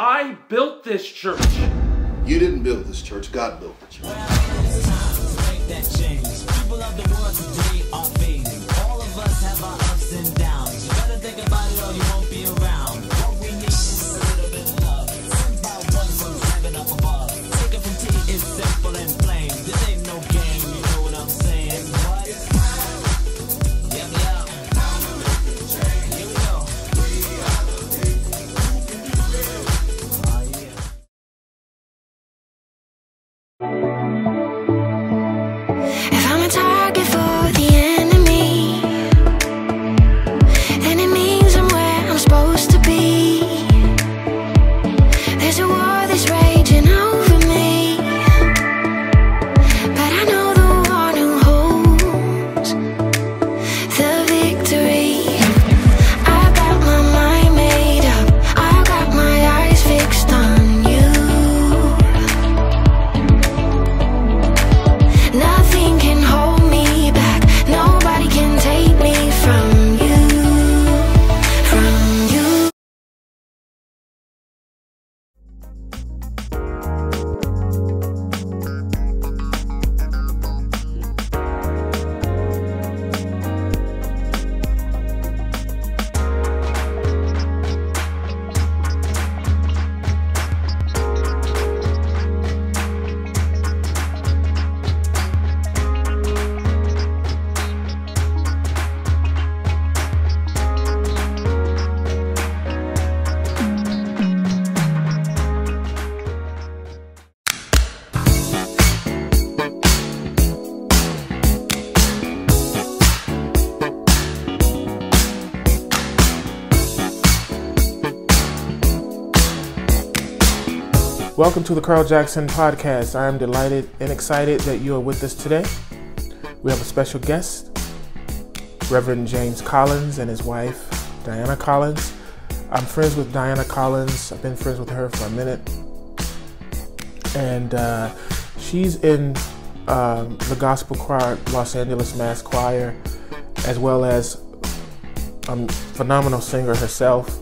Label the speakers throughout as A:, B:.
A: I built this church.
B: You didn't build this church, God built the church.
C: People of the world today are fading. All of us have our ups and downs. You better think about it or you won't be around. What we need is a little bit of love. Sent by one from heaven up above. Take it from T, it's simple and plain. This ain't no game, you know what I'm saying? What? Yep, yep. Here we go. Oh, yeah.
D: If I'm a target for the enemy, then it means I'm where I'm supposed to be. There's a war that's raging over me, but I know the one who holds the victory. I got my mind made up, I got my eyes fixed on you. Nothing can hold me back, nobody can take me from you, from you.
E: Welcome to the Carl Jackson Podcast. I am delighted and excited that you are with us today. We have a special guest, Reverend James Collins and his wife, Diana Collins. I'm friends with Diana Collins. I've been friends with her for a minute. And she's in the Gospel Choir, Los Angeles Mass Choir, as well as a phenomenal singer herself.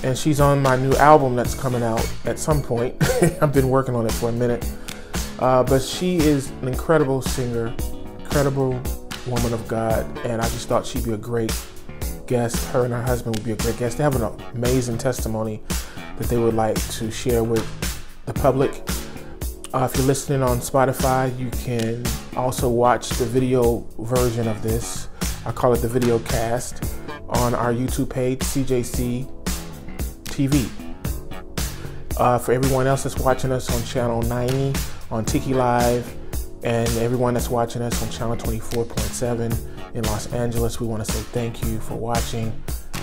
E: And she's on my new album that's coming out at some point. I've been working on it for a minute. But she is an incredible singer, incredible woman of God, and I just thought she'd be a great guest. Her and her husband would be a great guest. They have an amazing testimony that they would like to share with the public. If you're listening on Spotify, you can also watch the video version of this. I call it the video cast on our YouTube page, CJC TV. For everyone else that's watching us on channel 90 on Tikilive, and everyone that's watching us on channel 24.7 in Los Angeles, we want to say thank you for watching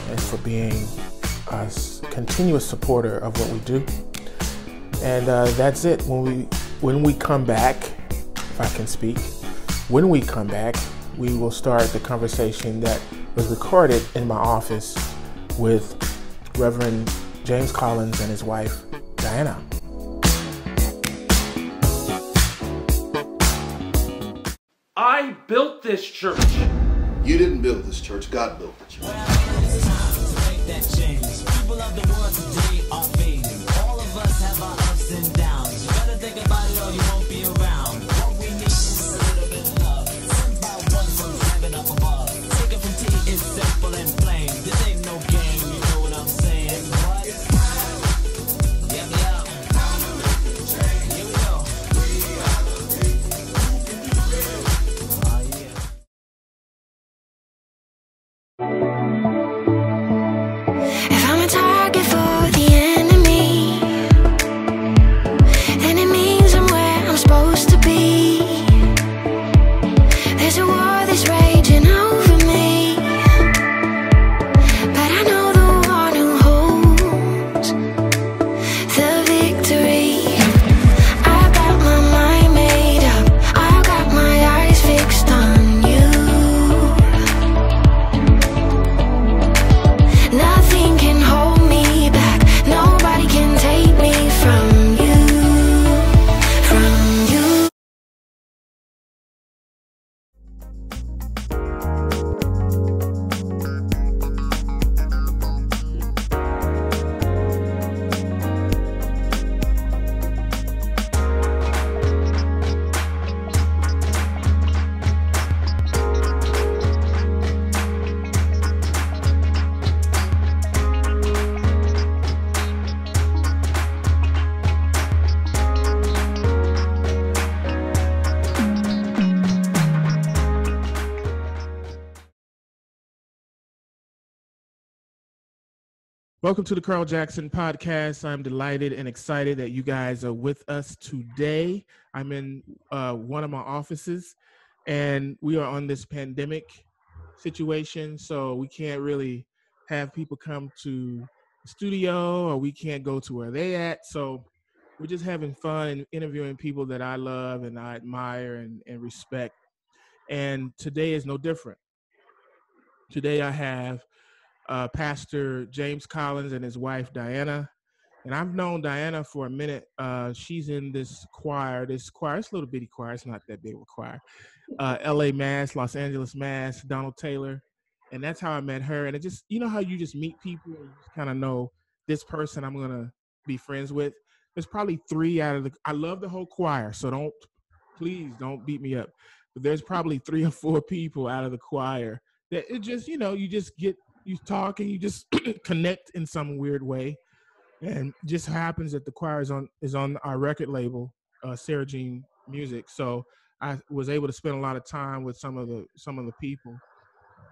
E: and for being a continuous supporter of what we do. And that's it. When we come back, if I can speak, when we come back, we will start the conversation that was recorded in my office with Reverend James Collins and his wife, Diana.
A: I built this church.
B: You didn't build this church, God built the church.
C: People of the world today are fading. All of us have our ups and downs. You better think about it or you won't be around. What we need is a little bit of love. Sent by one from heaven up above. Take it from T, it's simple and plain. This ain't no game, you know what I'm saying? What? Yep, yep. Here we go. Oh, yeah.
D: If I'm a target for the enemy,
E: Welcome to the Carl Jackson podcast. I'm delighted and excited that you guys are with us today. I'm in one of my offices, and we are on this pandemic situation, so we can't really have people come to the studio, or we can't go to where they at. So we're just having fun and interviewing people that I love and I admire and respect. And today is no different. Today I have Pastor James Collins and his wife Diana, and I've known Diana for a minute. She's in this choir. It's a little bitty choir. It's not that big of a choir. L.A. Mass, Los Angeles Mass, Donald Taylor, and that's how I met her. And it just, you know how you just meet people and you just kind of know this person I'm gonna be friends with. There's probably 3 out of the. I love the whole choir, so please don't beat me up. But there's probably 3 or 4 people out of the choir that it just, you talk and you just connect in some weird way, and just happens that the choir is on our record label, Sarah Jean Music. So I was able to spend a lot of time with some of the people.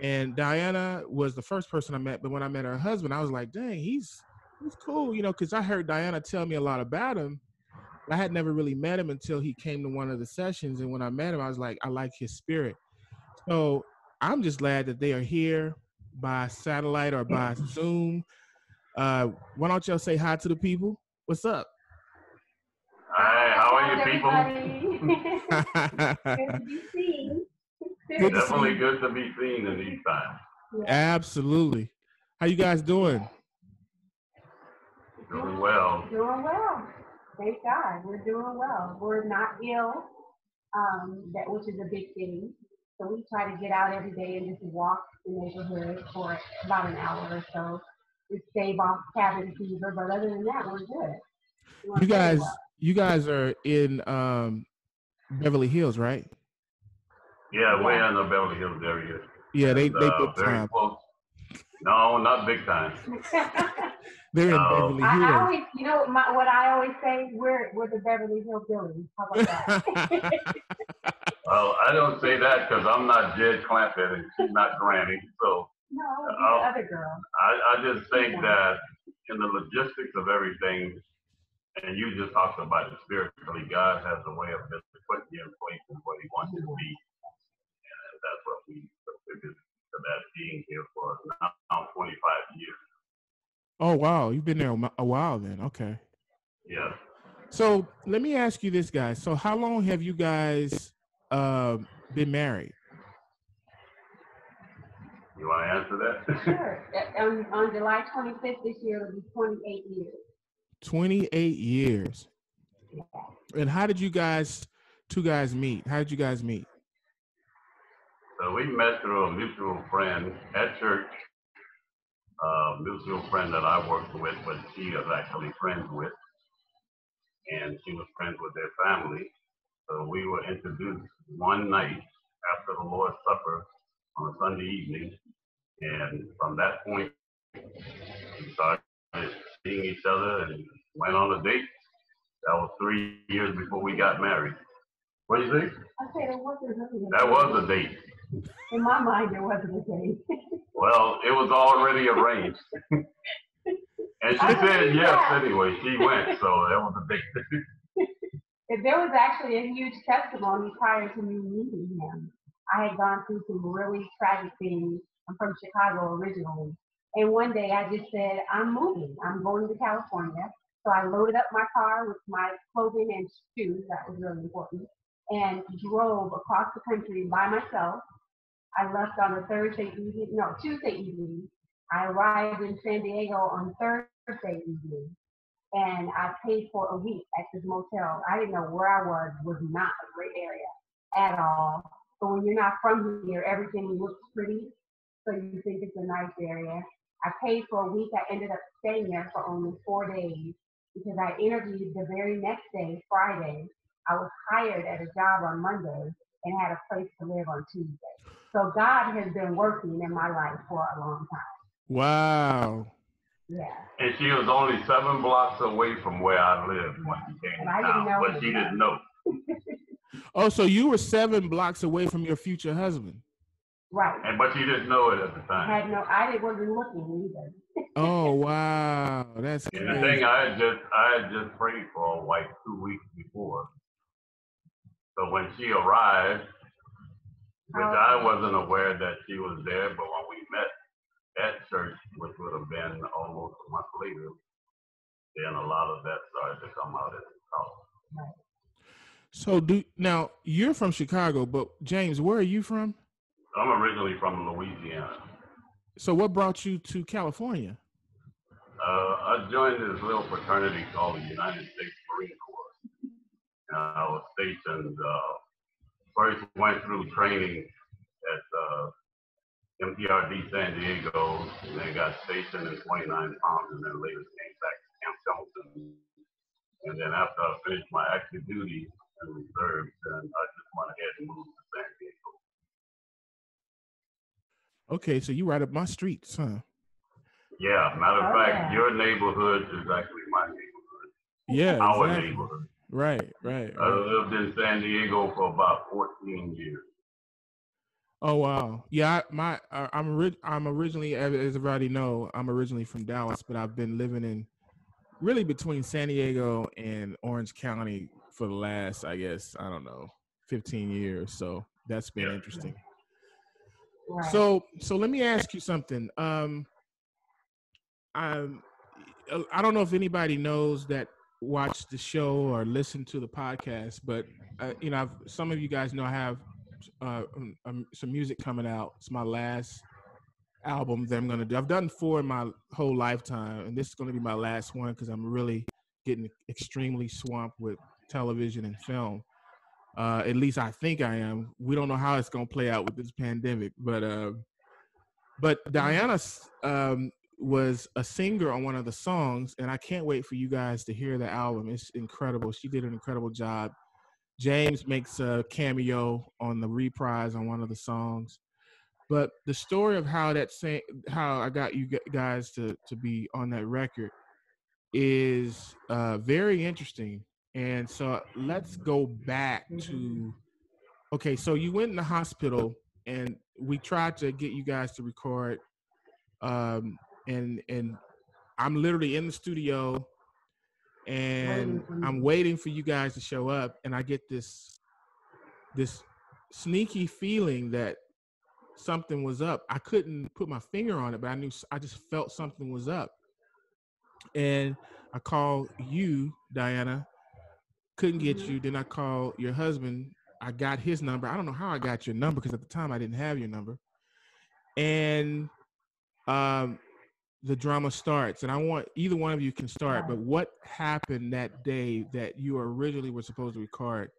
E: And Diana was the first person I met, but when I met her husband, I was like, dang, he's cool, because I heard Diana tell me a lot about him. I had never really met him until he came to one of the sessions, and when I met him, I was like, I like his spirit. So I'm just glad that they are here by satellite or by Zoom. Why don't y'all say hi to the people? What's up?
F: Hi, how are you people?
G: Good to be seen.
F: Definitely good to be seen in these times.
E: Absolutely. How you guys doing?
F: Doing well.
G: Doing well. Thank God. We're doing well. We're not ill, which is a big thing. So we try to get out every day and just walk the neighborhood for about an hour or so to stave off cabin fever. But other than that, we're good.
E: You guys are in Beverly Hills, right?
F: Yeah, we're in the Beverly Hills area.
E: Yeah, they big
F: very
E: time.
F: Close. No, not big time.
E: They're in Beverly Hills.
G: I always, what I always say, we're the Beverly Hills Billies. How about that?
F: Well, I don't say that because I'm not Jed Clampett and she's not Granny. So
G: no, the other girl.
F: I just think that in the logistics of everything, and you just talked about it spiritually, God has a way of just putting you in places where He wants you to be, and that's what we contribute to that being here for now 25 years.
E: Oh wow, you've been there a while then. Okay.
F: Yeah.
E: So let me ask you this, guys. So how long have you guys been married?
F: You want to answer that?
G: Sure. On July 25th this year, it'll be 28 years.
E: 28 years.
G: Yeah.
E: And how did you two guys meet? How did you guys meet?
F: So we met through a mutual friend at church, a mutual friend that I worked with, but she is actually friends with, and she was friends with their family. So we were introduced one night after the Lord's Supper on a Sunday evening, and from that point, we started seeing each other and went on a date. That was 3 years before we got married. What do you think?
G: I said it wasn't really
F: That was a date.
G: In my mind, it wasn't a date.
F: Well, it was already arranged. And she said yes anyway. She went, so that was a date.
G: There was actually a huge testimony prior to me meeting him. I had gone through some really tragic things. I'm from Chicago originally. And one day I just said, I'm moving. I'm going to California. So I loaded up my car with my clothing and shoes. That was really important. And drove across the country by myself. I left on a Tuesday evening. I arrived in San Diego on Thursday evening. And I paid for a week at this motel. I didn't know where I was not a great area at all. But when you're not from here, everything looks pretty. So you think it's a nice area. I paid for a week. I ended up staying there for only 4 days because I interviewed the very next day, Friday. I was hired at a job on Monday and had a place to live on Tuesday. So God has been working in my life for a long time.
E: Wow.
G: Yeah.
F: And she was only 7 blocks away from where I lived when she came to town, but she didn't know.
E: Oh, so you were 7 blocks away from your future husband.
G: Right.
F: But she didn't know it at the time.
G: I wasn't looking either.
E: Oh wow, that's
F: And the
E: crazy.
F: thing, I had just prayed for like 2 weeks before. So when she arrived, which I wasn't aware that she was there, but when we met at church, which would have been almost a month later, then a lot of that started to come out as talk.
E: So now you're from Chicago, but James, where are you from?
F: I'm originally from Louisiana.
E: So what brought you to California?
F: I joined this little fraternity called the United States Marine Corps. I was stationed, first went through training at MPRD San Diego, and then got stationed in 29 Palms, and then later came back to Camp Pendleton. And then after I finished my active duty and reserves, then I just went ahead and moved to San Diego.
E: Okay, so you right up my streets, huh?
F: Yeah, matter of fact, your neighborhood is actually my neighborhood.
E: Yeah,
F: Our
E: exactly.
F: neighborhood.
E: Right.
F: I lived in San Diego for about 14 years.
E: Oh wow, yeah. I'm originally, as everybody know, I'm originally from Dallas, but I've been living in really between San Diego and Orange County for the last, I guess, I don't know, 15 years. So that's been interesting.
G: Right.
E: So let me ask you something. I don't know if anybody knows that watch the show or listen to the podcast, but some of you guys know I have some music coming out. It's my last album that I'm gonna do. I've done 4 in my whole lifetime, and this is gonna be my last one because I'm really getting extremely swamped with television and film. At least I think I am. We don't know how it's gonna play out with this pandemic, but Diana was a singer on one of the songs, and I can't wait for you guys to hear the album. It's incredible. She did an incredible job. James makes a cameo on the reprise on one of the songs. But the story of how I got you guys to be on that record is very interesting. And so let's go back to, okay, so you went in the hospital and we tried to get you guys to record, and I'm literally in the studio and I'm waiting for you guys to show up, and I get this sneaky feeling that something was up. I couldn't put my finger on it, but I just felt something was up. And I called you, Diana, couldn't get you. Then I called your husband. I got his number. I don't know how I got your number because at the time I didn't have your number. And the drama starts, and I want either one of you can start, but what happened that day that you originally were supposed to record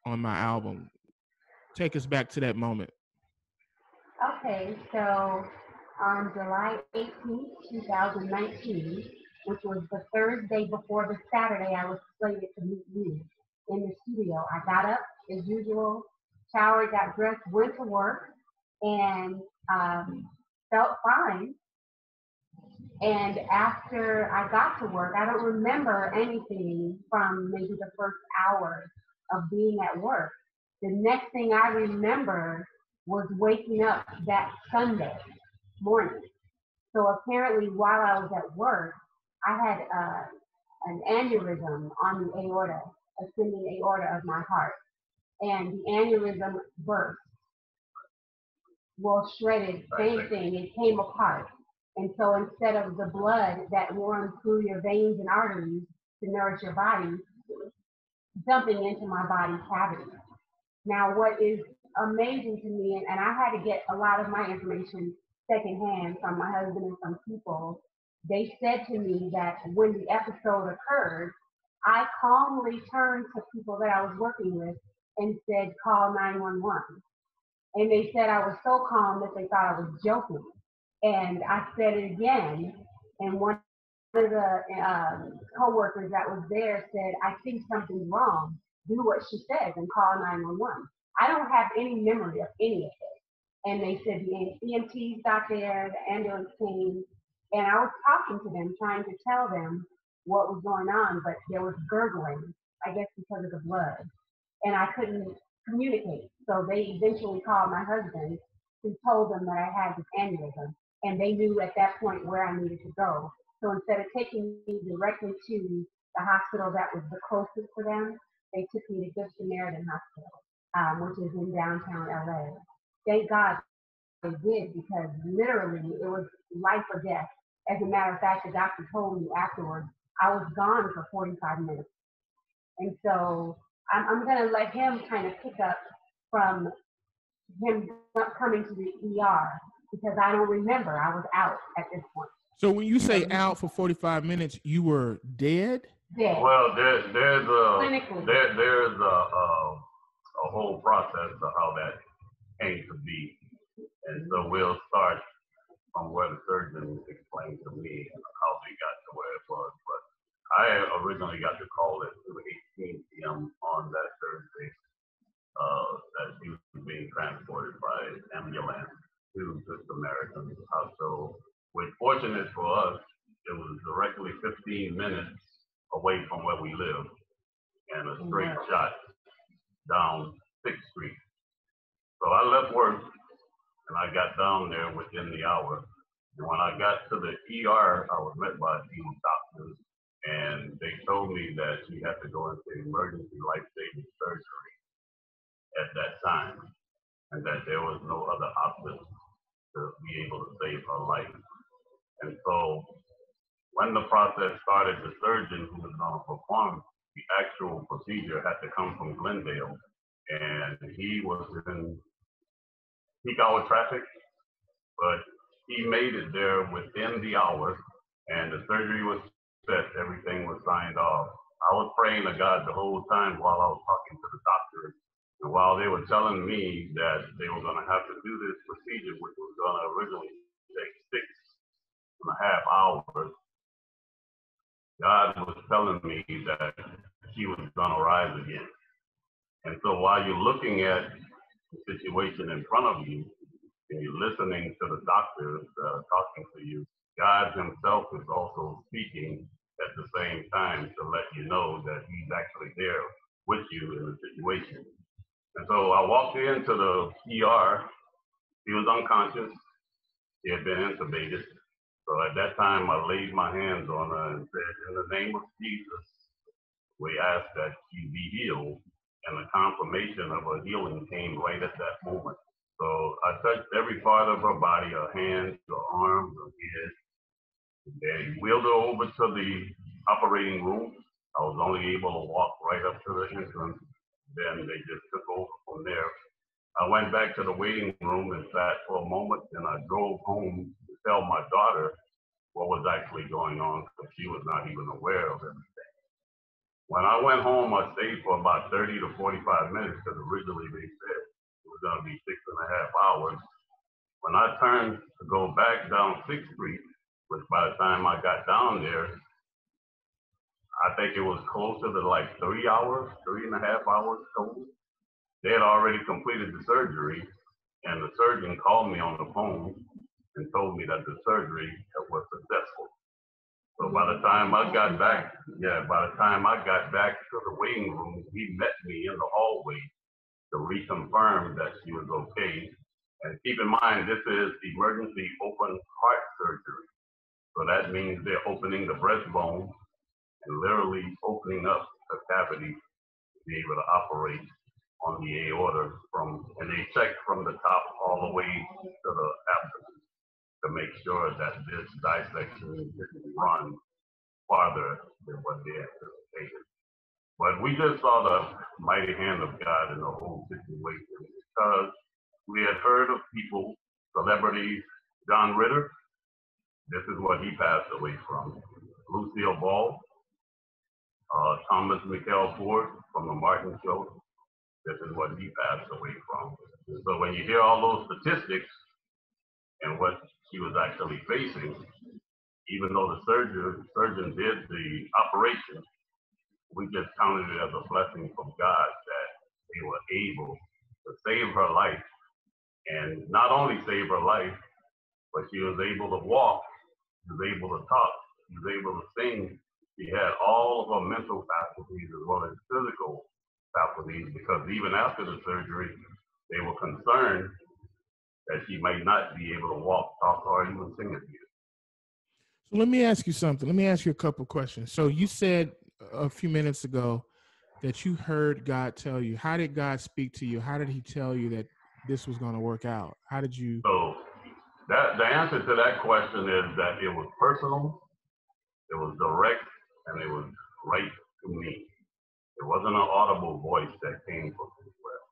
E: on my album? Take us back to that moment.
G: Okay, so on July 18th, 2019, which was the Thursday before the Saturday I was slated to meet you in the studio, I got up as usual, showered, got dressed, went to work, and felt fine. And after I got to work, I don't remember anything from maybe the first hour of being at work. The next thing I remember was waking up that Sunday morning. So apparently while I was at work, I had an aneurysm on the aorta, ascending aorta of my heart. And the aneurysm burst. Well, shredded, same thing, it came apart. And so instead of the blood that runs through your veins and arteries to nourish your body, dumping into my body cavity. Now, what is amazing to me, and I had to get a lot of my information secondhand from my husband and some people, they said to me that when the episode occurred, I calmly turned to people that I was working with and said, call 911. And they said I was so calm that they thought I was joking. And I said it again, and one of the co-workers that was there said, I think something's wrong. Do what she says and call 911. I don't have any memory of any of it. And they said the EMTs got there, the ambulance came, and I was talking to them, trying to tell them what was going on, but there was gurgling, I guess because of the blood. And I couldn't communicate. So they eventually called my husband, who told them that I had this aneurysm. and they knew at that point where I needed to go. So instead of taking me directly to the hospital that was the closest to them, they took me to Good Samaritan Hospital, which is in downtown LA. Thank God they did, because literally it was life or death. As a matter of fact, the doctor told me afterwards I was gone for 45 minutes. And so I'm going to let him kind of pick up from him coming to the ER, because I don't remember. I was out at this point.
E: So when you say out for 45 minutes, you were dead?
G: Dead.
F: Well, there's
G: Clinically.
F: there's a whole process of how that came to be, and so we'll start from where the surgeon explained to me how they got to where it was. But I originally got the call at 2:18 p.m. on that Thursday that she was being transported by ambulance to the Samaritan Hospital, which, fortunate for us, it was directly 15 minutes away from where we live, and a straight shot down 6th Street. So I left work and I got down there within the hour. And when I got to the ER, I was met by a team of doctors, and they told me that she had to go into emergency life-saving surgery at that time, and that there was no other option to be able to save her life. And so when the process started, the surgeon who was going to perform the actual procedure had to come from Glendale, and he was in peak hour traffic, but he made it there within the hour, and the surgery was set, everything was signed off. I was praying to God the whole time while I was talking to the doctors, and while they were telling me that they were going to have to do this procedure, which was going to originally take 6.5 hours, God was telling me that she was going to rise again. And so while you're looking at the situation in front of you, and you're listening to the doctors talking to you, God himself is also speaking at the same time to let you know that he's actually there with you in the situation. And so I walked into the ER. He was unconscious. He had been intubated. So at that time, I laid my hands on her and said, in the name of Jesus, we ask that she be healed. And the confirmation of her healing came right at that moment. So I touched every part of her body, her hands, her arms, her head. They wheeled her over to the operating room. I was only able to walk right up to the entrance. Then they just took over from there. I went back to the waiting room and sat for a moment, and I drove home to tell my daughter what was actually going on, because she was not even aware of everything. When I went home, I stayed for about 30 to 45 minutes, because originally they said it was going to be 6.5 hours. When I turned to go back down 6th Street, which by the time I got down there, I think it was closer to like 3 hours, 3.5 hours total. They had already completed the surgery, and the surgeon called me on the phone and told me that the surgery was successful. So by the time I got back, to the waiting room, he met me in the hallway to reconfirm that she was okay. And keep in mind, this is emergency open heart surgery. So that means they're opening the breastbone and literally opening up the cavity to be able to operate on the aorta and they check from the top all the way to the abdomen to make sure that this dissection didn't run farther than what they anticipated. But we just saw the mighty hand of God in the whole situation, because we had heard of people, celebrities, John Ritter, this is what he passed away from. Lucille Ball, Thomas Michael Ford from the Martin Show, this is what he passed away from. And so when you hear all those statistics and what she was actually facing, even though the surgeon did the operation, we just counted it as a blessing from God that they were able to save her life. And not only save her life, but she was able to walk, she was able to talk, she was able to sing. She had all of her mental faculties as well as physical faculties, because even after the surgery, they were concerned that she may not be able to walk, talk, or even sing again.
E: So let me ask you something. Let me ask you a couple questions. So you said a few minutes ago that you heard God tell you. How did God speak to you? How did he tell you that this was going to work out? How did you?
F: So the answer to that question is that it was personal, it was direct, and it was right to me. It wasn't an audible voice that came from his breath.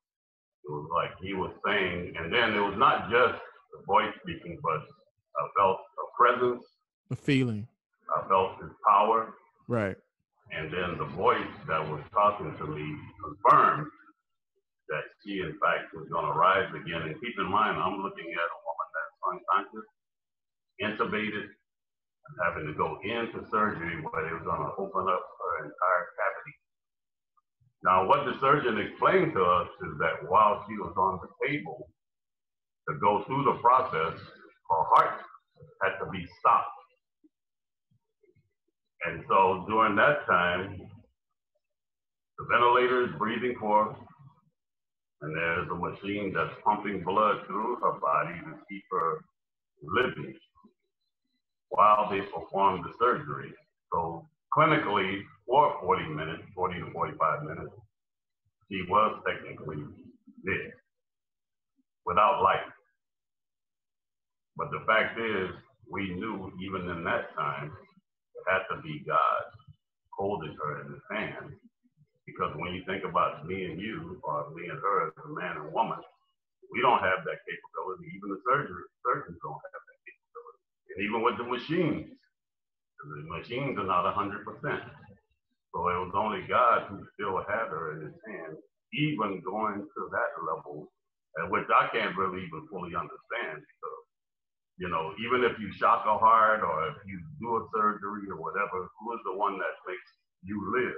F: It was like he was saying, and then it was not just the voice speaking, but I felt a presence,
E: A feeling.
F: I felt his power,
E: Right.
F: and then the voice that was talking to me confirmed that she, in fact, was going to rise again. And keep in mind, I'm looking at a woman that's unconscious, intubated, and having to go into surgery where they were going to open up her entire cavity. Now, what the surgeon explained to us is that while she was on the table to go through the process, her heart had to be stopped. And so during that time, the ventilator is breathing for her, and there's a machine that's pumping blood through her body to keep her living while they perform the surgery. So clinically, for 40 to 45 minutes, she was technically dead, without life. But the fact is, we knew even in that time, it had to be God holding her in his hand. Because when you think about me and you, or me and her as a man and woman, we don't have that capability. Even the surgeons don't have that capability. And even with the machines are not 100%. So it was only God who still had her in his hand, even going to that level, which I can't really even fully understand. Because, you know, even if you shock a heart or if you do a surgery or whatever, who is the one that makes you live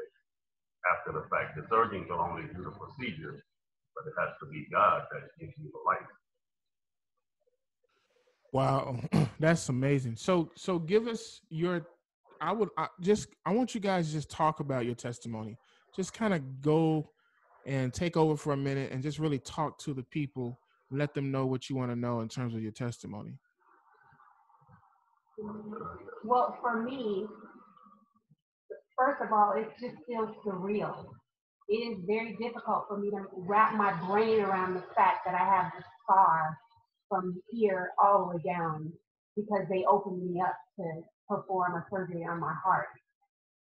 F: after the fact? The surgeon can only do the procedure, but it has to be God that gives you the life.
E: Wow, that's amazing. So give us your. I want you guys to just talk about your testimony. Just kind of go and take over for a minute and just really talk to the people. Let them know what you want to know in terms of your testimony.
G: Well, for me, first of all, it just feels surreal. It is very difficult for me to wrap my brain around the fact that I have this scar from here all the way down because they opened me up to perform a surgery on my heart.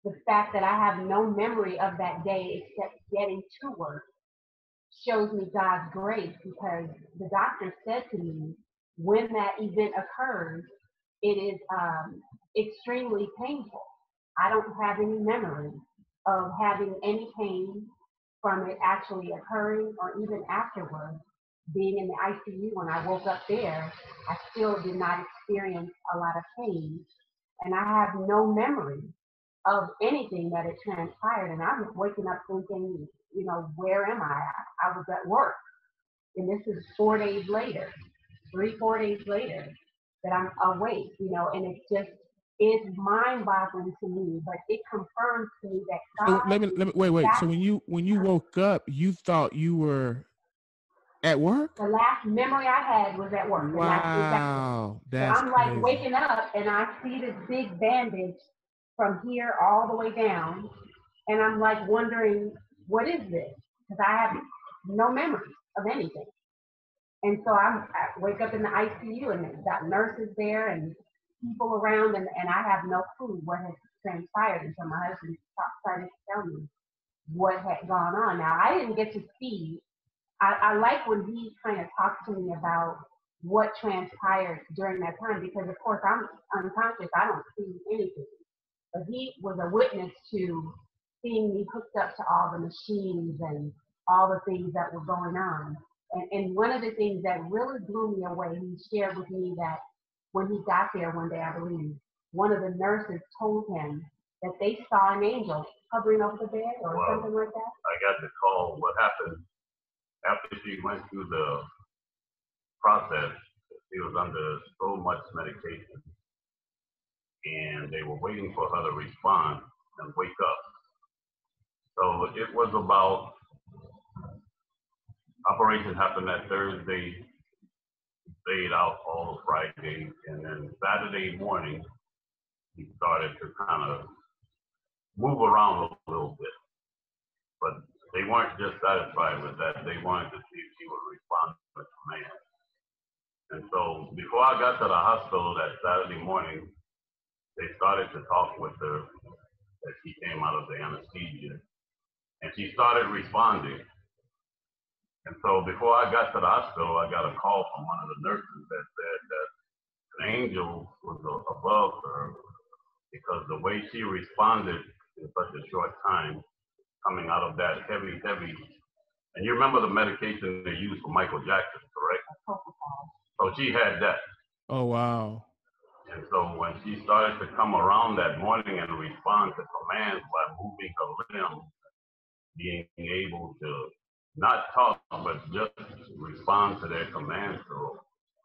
G: The fact that I have no memory of that day except getting to work shows me God's grace, because the doctor said to me, when that event occurs, it is extremely painful. I don't have any memory of having any pain from it actually occurring, or even afterwards. Being in the ICU, when I woke up there, I still did not experience a lot of pain. And I have no memory of anything that had transpired. And I was waking up thinking, you know, where am I? I was at work. And this is 4 days later, 4 days later, that I'm awake, you know, and it just is mind-boggling to me, but it confirms to me that God.
E: So let me wait. So when you woke up, you thought you were at work?
G: The last memory I had was at work.
E: Wow, that's
G: I'm
E: crazy.
G: like waking up and I see this big bandage from here all the way down, and I'm like wondering, what is this? Because I have no memory of anything. And so I wake up in the ICU, and they've got nurses there and people around, and I have no clue what has transpired until my husband started to tell me what had gone on. Now, I didn't get to see. I like when he kind of talked to me about what transpired during that time, because of course I'm unconscious, I don't see anything. But he was a witness to seeing me hooked up to all the machines and all the things that were going on. And one of the things that really blew me away, he shared with me that when he got there one day, I believe, one of the nurses told him that they saw an angel hovering over the bed or something like that.
F: I got the call. What happened after she went through the process? She was under so much medication, and they were waiting for her to respond and wake up. So it was about, operation happened that Thursday stayed out all of Friday, and then Saturday morning, he started to kind of move around a little bit. But they weren't just satisfied with that. They wanted to see if she would respond to command. And so before I got to the hospital that Saturday morning, they started to talk with her as she came out of the anesthesia. And she started responding. And so before I got to the hospital, I got a call from one of the nurses that said that an angel was above her because the way she responded in such a short time, coming out of that heavy, and you remember the medication they used for Michael Jackson, correct? So she had that.
E: Oh, wow.
F: And so when she started to come around that morning and respond to commands by moving her limbs, being able to not talk, but just respond to their commands, so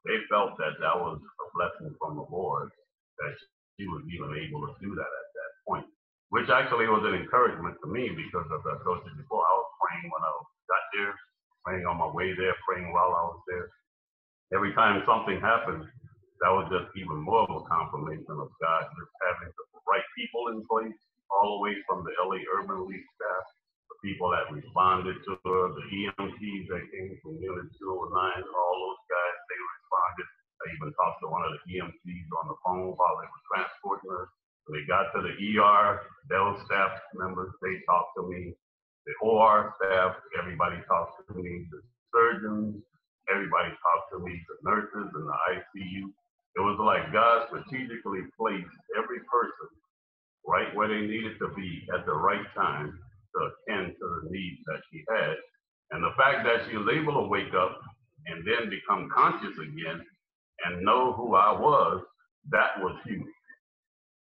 F: they felt that that was a blessing from the Lord, that she was even able to do that at that point, which actually was an encouragement to me because, as I told you before, I was praying when I got there, praying on my way there, praying while I was there. Every time something happened, that was just even more of a confirmation of God just having the right people in place, all the way from the LA Urban League staff, the people that responded to her, the EMTs that came from Unit 209, all those guys, they responded. I even talked to one of the EMTs on the phone while they were transporting her. When they got to the ER, those staff members, they talked to me. The OR staff, everybody talked to me. The surgeons, everybody talked to me. The nurses in the ICU. It was like God strategically placed every person right where they needed to be at the right time to attend to the needs that she had. And the fact that she was able to wake up and then become conscious again and know who I was, that was huge.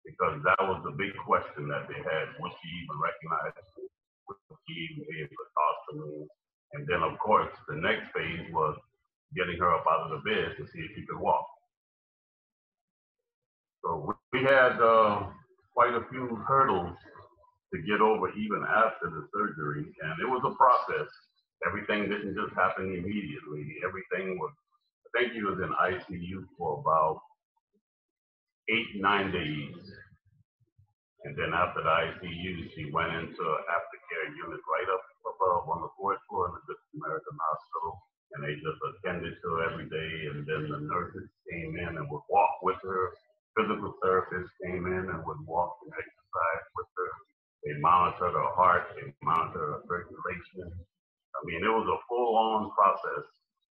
F: Because that was the big question that they had. Would she even recognize me? Would she even be able to talk to me? And then, of course, the next phase was getting her up out of the bed to see if she could walk. So we had quite a few hurdles to get over even after the surgery, and it was a process. Everything didn't just happen immediately. Everything was, I think he was in ICU for about 8-9 days. And then after the ICU, she went into an aftercare unit right up above on the 4th floor in the Good Samaritan Hospital. And they just attended to her every day. And then the nurses came in and would walk with her. Physical therapists came in and would walk and exercise with her. They monitored her heart. They monitored her circulation. I mean, it was a full-on process,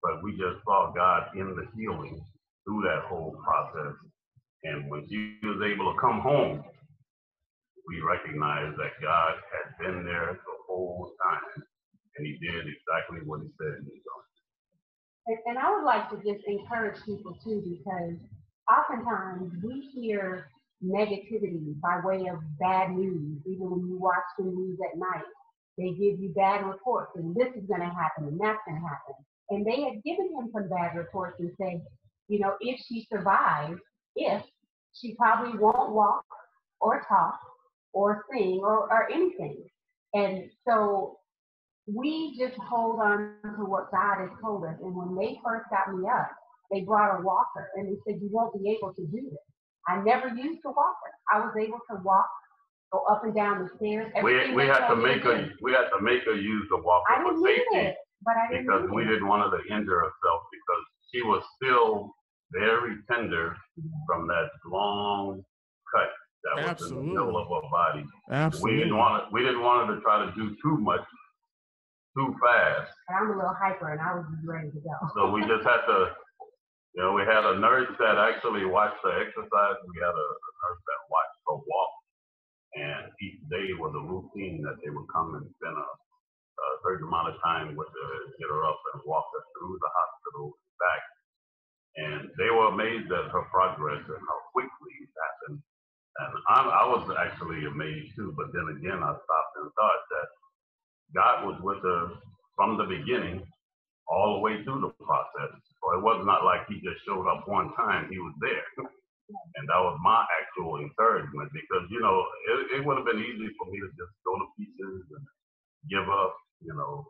F: but we just saw God in the healing through that whole process. And when she was able to come home, we recognized that God had been there the whole time, and he did exactly what he said he was going to do.
G: And I would like to just encourage people too, because oftentimes we hear negativity by way of bad news. Even when you watch the news at night, they give you bad reports, and this is going to happen, and that's going to happen. And they had given him some bad reports and said, you know, if she survives, she probably won't walk or talk or sing or anything. And so we just hold on to what God has told us. And when they first got me up, they brought a walker and they said, you won't be able to do this. I never used a walker. I was able to walk, go up and down the stairs.
F: We had to make her use the walker
G: I didn't
F: for safety,
G: need it, but I didn't
F: because
G: need
F: we
G: it.
F: didn't want her to injure herself, because she was still very tender from that long cut that was in the middle of her body.
E: Absolutely.
F: We didn't want her to try to do too much too fast.
G: And I'm a little hyper, and I was just ready to go.
F: So we just had to, you know, we had a nurse that actually watched the exercise. We had a nurse that watched her walk. And each day was a routine that they would come and spend a certain amount of time with her, get her up and walk her through the hospital and back. And they were amazed at her progress and how quickly it happened. And I was actually amazed too, but then again, I stopped and thought that God was with her from the beginning all the way through the process. So it was not like he just showed up one time, he was there. And that was my actual encouragement, because, you know, it would have been easy for me to just go to pieces and give up, you know,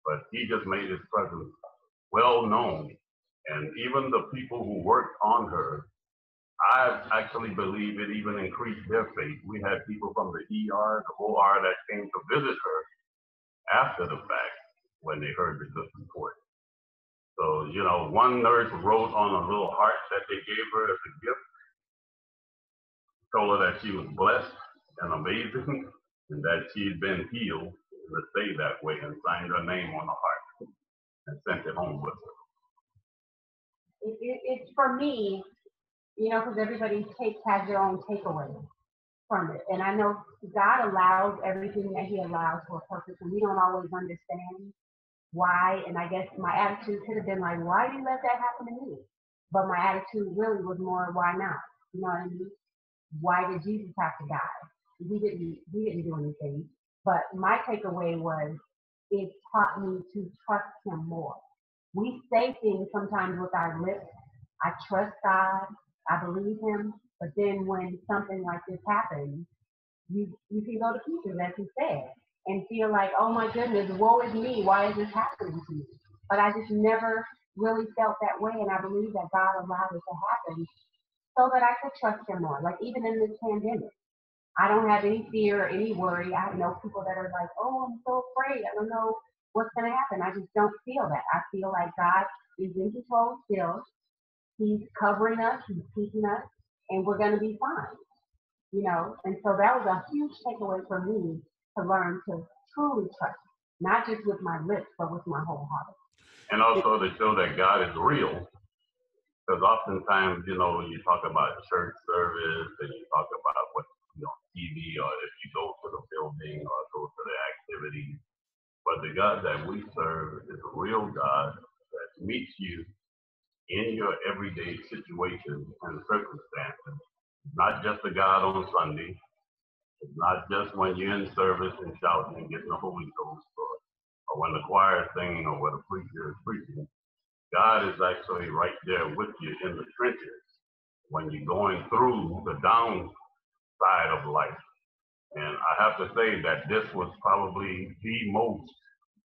F: but he just made his presence well known And even the people who worked on her, I actually believe it even increased their faith. We had people from the ER, the OR that came to visit her after the fact when they heard the good report. So, you know, one nurse wrote on a little heart that they gave her as a gift, told her that she was blessed and amazing and that she'd been healed, to stay that way, and signed her name on the heart and sent it home with her.
G: It's for me, you know, because everybody has their own takeaway from it. And I know God allows everything that he allows for a purpose, and we don't always understand why. And I guess my attitude could have been like, why do you let that happen to me? But my attitude really was more, why not? You know what I mean? Why did Jesus have to die? He didn't do anything. But my takeaway was, it taught me to trust him more. We say things sometimes with our lips. I trust God, I believe him, but then when something like this happens, you can go to pieces, as he said, and feel like, oh my goodness, woe is me, why is this happening to me? But I just never really felt that way, and I believe that God allowed it to happen so that I could trust him more. Like even in this pandemic, I don't have any fear or any worry. I know people that are like, oh, I'm so afraid, I don't know what's going to happen. I just don't feel that. I feel like God is in control still. He's covering us, he's keeping us, and we're going to be fine, you know? And so that was a huge takeaway for me, to learn to truly trust, not just with my lips, but with my whole heart.
F: And also to show that God is real, because oftentimes, you know, when you talk about church service and you talk about what you know, TV, or if you go to the building or go to the activities, but the God that we serve is a real God that meets you in your everyday situations and circumstances. Not just a God on Sunday. It's not just when you're in service and shouting and getting the Holy Ghost, or when the choir is singing, or when the preacher is preaching. God is actually right there with you in the trenches when you're going through the downside of life. And I have to say that this was probably the most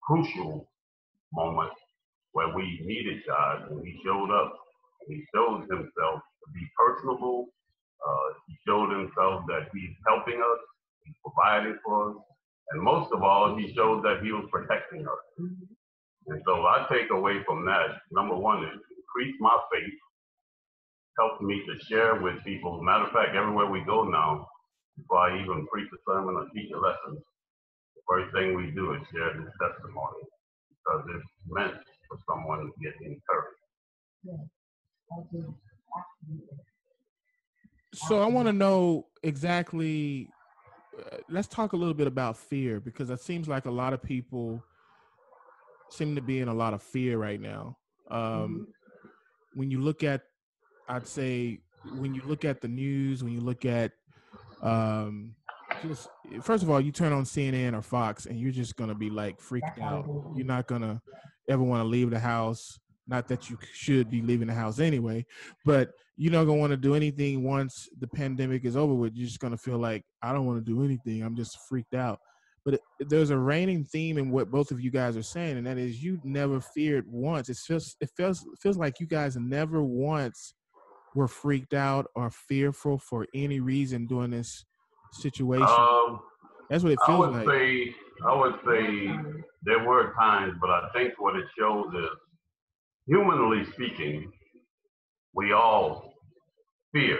F: crucial moment where we needed God, and he showed up, and he showed himself to be personable. He showed himself that he's helping us, he's providing for us, and most of all, he showed that he was protecting us. And so I take away from that, number one, is increase my faith, helped me to share with people. Matter of fact, everywhere we go now, before I even preach a sermon or teach a lesson, the first thing we do is share this testimony, because it's meant for someone to get encouraged.
G: Yeah, I do. Absolutely.
E: So I want to know exactly, let's talk a little bit about fear, because it seems like a lot of people seem to be in a lot of fear right now. When you look at, I'd say, when you look at the news, when you look at, just, first of all, you turn on CNN or Fox and you're just going to be like freaked out. You're not going to ever want to leave the house. Not that you should be leaving the house anyway, but you're not going to want to do anything once the pandemic is over with. You're just going to feel like, I don't want to do anything. I'm just freaked out. But there's a reigning theme in what both of you guys are saying, and that is you never feared once. It feels like you guys never once were freaked out or fearful for any reason during this situation. That's what it feels like.
F: I would say there were times, but I think what it shows is, humanly speaking, we all fear.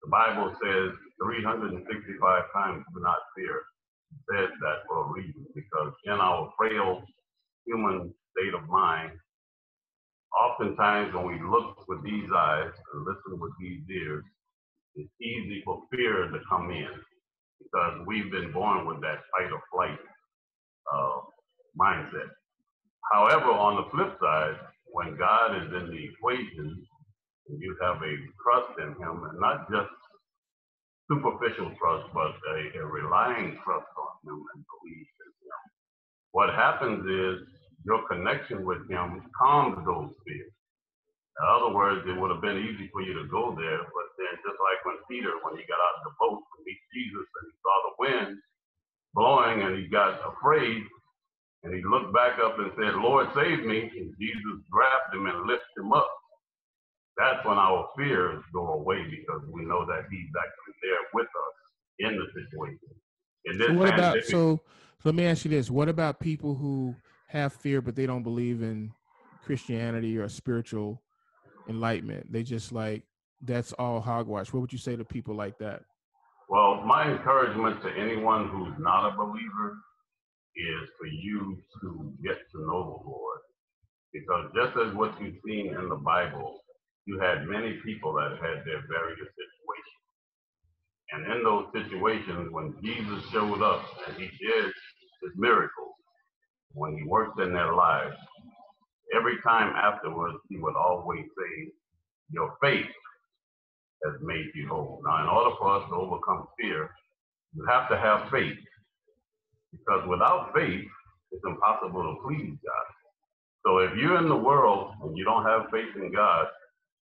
F: The Bible says 365 times do not fear. It says that for a reason, because in our frail human state of mind, oftentimes when we look with these eyes and listen with these ears, it's easy for fear to come in, because we've been born with that fight or flight mindset. However, on the flip side, when God is in the equation, you have a trust in him, and not just superficial trust, but a relying trust on him and belief in him. What happens is your connection with him calms those fears. In other words, it would have been easy for you to go there, but then just like when Peter, when he got out of the boat to meet Jesus and he saw the wind blowing and he got afraid, And he looked back up and said, Lord, save me. And Jesus grabbed him and lifted him up. That's when our fears go away because we know that he's actually there with us in the situation. In this
E: So what about,
F: pandemic,
E: so let me ask you this. What about people who have fear, but they don't believe in Christianity or spiritual enlightenment? They just like, that's all hogwash. What would you say to people like that?
F: well, my encouragement to anyone who's not a believer is for you to get to know the Lord. Because just as what you've seen in the Bible, you had many people that had their various situations. And in those situations, when Jesus showed up and he did his miracles, when he worked in their lives, every time afterwards, he would always say, your faith has made you whole. Now, in order for us to overcome fear, you have to have faith. Because without faith, it's impossible to please God. So if you're in the world and you don't have faith in God,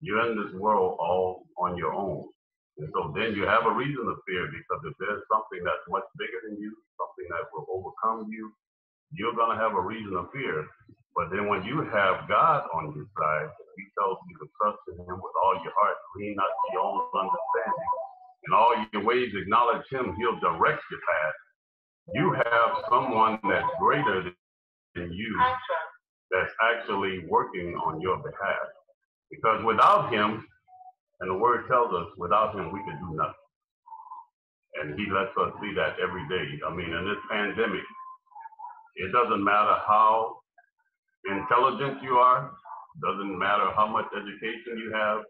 F: you're in this world all on your own. And so then you have a reason to fear, because if there's something that's much bigger than you, something that will overcome you, you're going to have a reason to fear. But then when you have God on your side, he tells you to trust in him with all your heart, lean not to your own understanding. In all your ways acknowledge him, he'll direct your path. You have someone that's greater than you that's actually working on your behalf. Because without him, and the word tells us, without him, we can do nothing. And he lets us see that every day. I mean, in this pandemic, it doesn't matter how intelligent you are, doesn't matter how much education you have,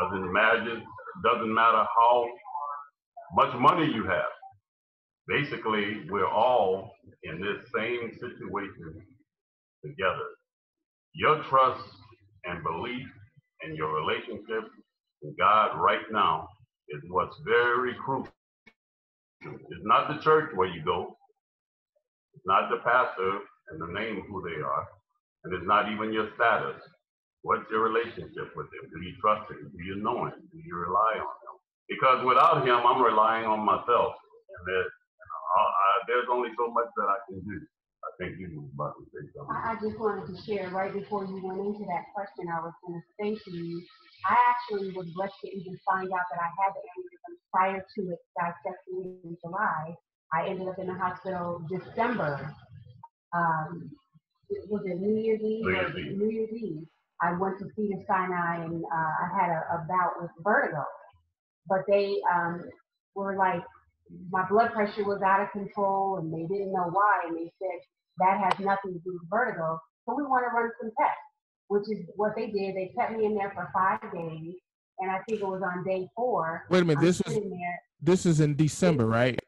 F: doesn't matter how much money you have. Basically, we're all in this same situation together. Your trust and belief and your relationship with God right now is what's very crucial. It's not the church where you go. It's not the pastor and the name who they are. And it's not even your status. What's your relationship with him? Do you trust him? Do you know him? Do you rely on him? Because without him, I'm relying on myself. And there's only so much that I can do. I think you were about to say something.
G: I just wanted to share right before you went into that question, I was going to say to you, I actually was blessed to even find out that I had the aneurysm prior to it dissecting in July. I ended up in the hospital December. Was it New Year's Eve? New Year's Eve. I went to see the Sinai and I had a bout with vertigo. But they were like, my blood pressure was out of control and they didn't know why. And they said, that has nothing to do with vertigo. So we want to run some tests, which is what they did. They kept me in there for 5 days. And I think it was on day 4.
E: Wait a minute, this is in December, right?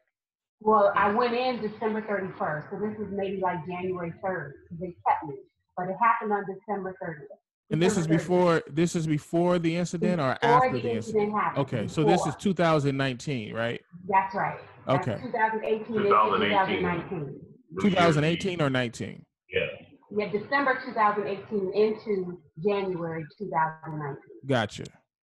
G: Well, I went in December 31st. So this was maybe like January 3rd. They kept me. But it happened on December 30th.
E: And this is before the incident or after the incident?
G: Happened.
E: Okay, so this is 2019, right?
G: That's right.
E: Okay.
G: That's 2018 into 2019.
E: 2018 or 19?
G: Yeah, December 2018 into January 2019.
E: Gotcha.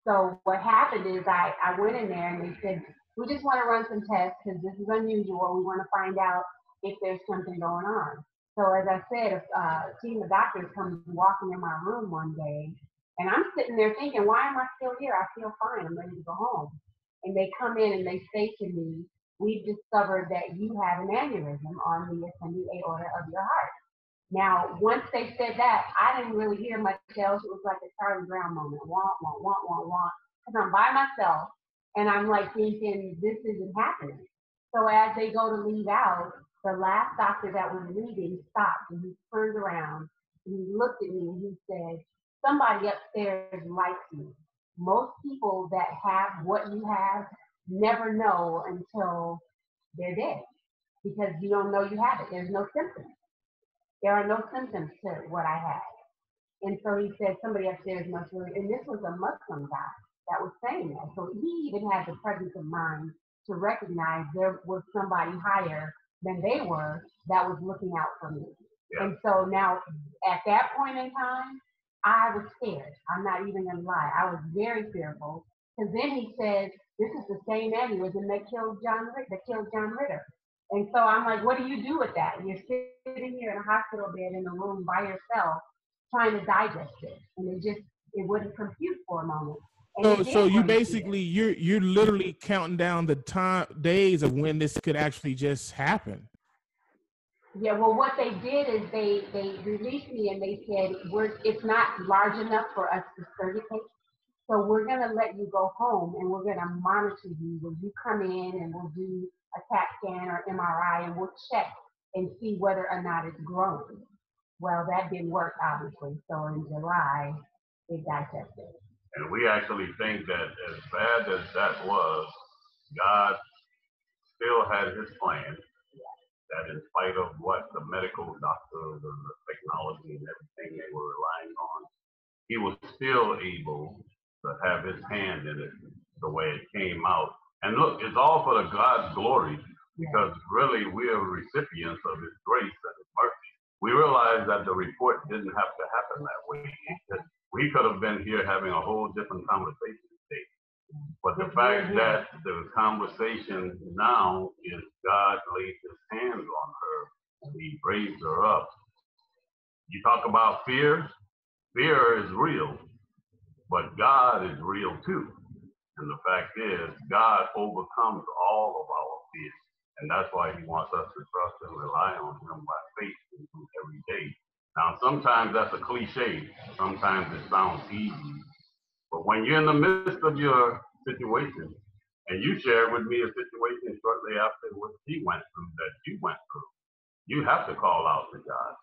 G: So what happened is I went in there and they said, we just want to run some tests because this is unusual. We want to find out if there's something going on. So as I said, a team of doctors comes walking in my room one day, and I'm sitting there thinking, why am I still here? I feel fine. I'm ready to go home. And they come in and they say to me, we've discovered that you have an aneurysm on the ascending aorta of your heart. Now, once they said that, I didn't really hear much else. It was like a Charlie Brown moment. Wah, wah, wah, wah, wah. Because I'm by myself, and I'm like thinking, this isn't happening. So as they go to leave out, the last doctor that was leaving stopped and he turned around and he looked at me and he said, somebody upstairs likes you. Most people that have what you have never know until they're dead because you don't know you have it. There's no symptoms. There are no symptoms to what I had. And so he said, somebody upstairs must really, and this was a Muslim guy that was saying that. So he even had the presence of mind to recognize there was somebody higher than they were that was looking out for me. Yeah. And so now at that point in time, I was scared. I'm not even gonna lie. I was very fearful because then he said, this is the same aneurysm that killed John Ritter. And so I'm like, what do you do with that? You're sitting here in a hospital bed in a room by yourself trying to digest it. And it wouldn't compute for a moment. And it
E: So
G: did
E: you
G: bring
E: basically you're literally counting down the days of when this could actually just happen.
G: Yeah, well, what they did is they released me and they said, it's not large enough for us to certificate. So we're going to let you go home and we're going to monitor you when you come in, and we'll do a CAT scan or MRI, and we'll check and see whether or not it's growing. Well, that didn't work, obviously. So in July, it digested.
F: And we actually think that as bad as that was, God still had his plan. That in spite of what the medical doctors and the technology and everything they were relying on, he was still able to have his hand in it the way it came out. And look, it's all for the God's glory, because really we are recipients of his grace and his mercy. We realize that the report didn't have to happen that way. We could have been here having a whole different conversation today. But the fact that the conversation now is God laid his hands on her and he raised her up. You talk about fear. Fear is real, but God is real too. And the fact is, God overcomes all of our fears. And that's why he wants us to trust and rely on him by faith every day. Now, sometimes that's a cliche. Sometimes it sounds easy. But when you're in the midst of your situation, and you shared with me a situation shortly after what he went through, that you went through, you have to call out to God.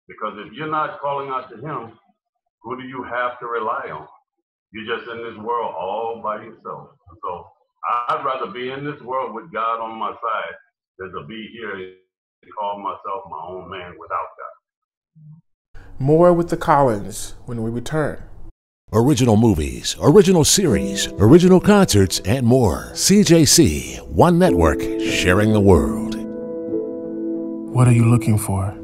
F: Because if you're not calling out to him, who do you have to rely on? You're just in this world all by yourself. So I'd rather be in this world with God on my side than to be here and call myself my own man without God.
E: More with the Collins when we return.
H: Original movies, original series, original concerts, and more. CJC, one network, sharing the world.
E: What are you looking for?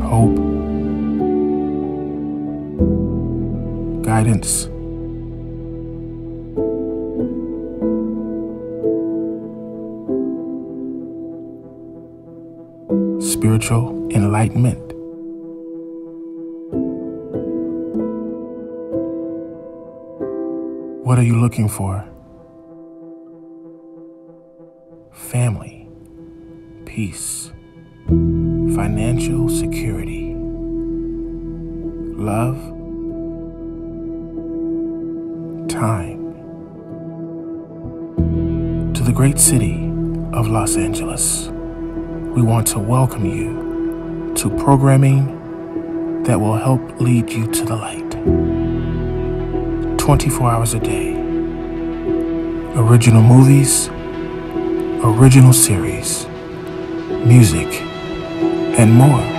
E: Hope. Guidance. Spiritual enlightenment. What are you looking for? Family, peace, financial security, love, time. To the great city of Los Angeles, we want to welcome you to programming that will help lead you to the light. 24 hours a day. Original movies, original series, music, and more.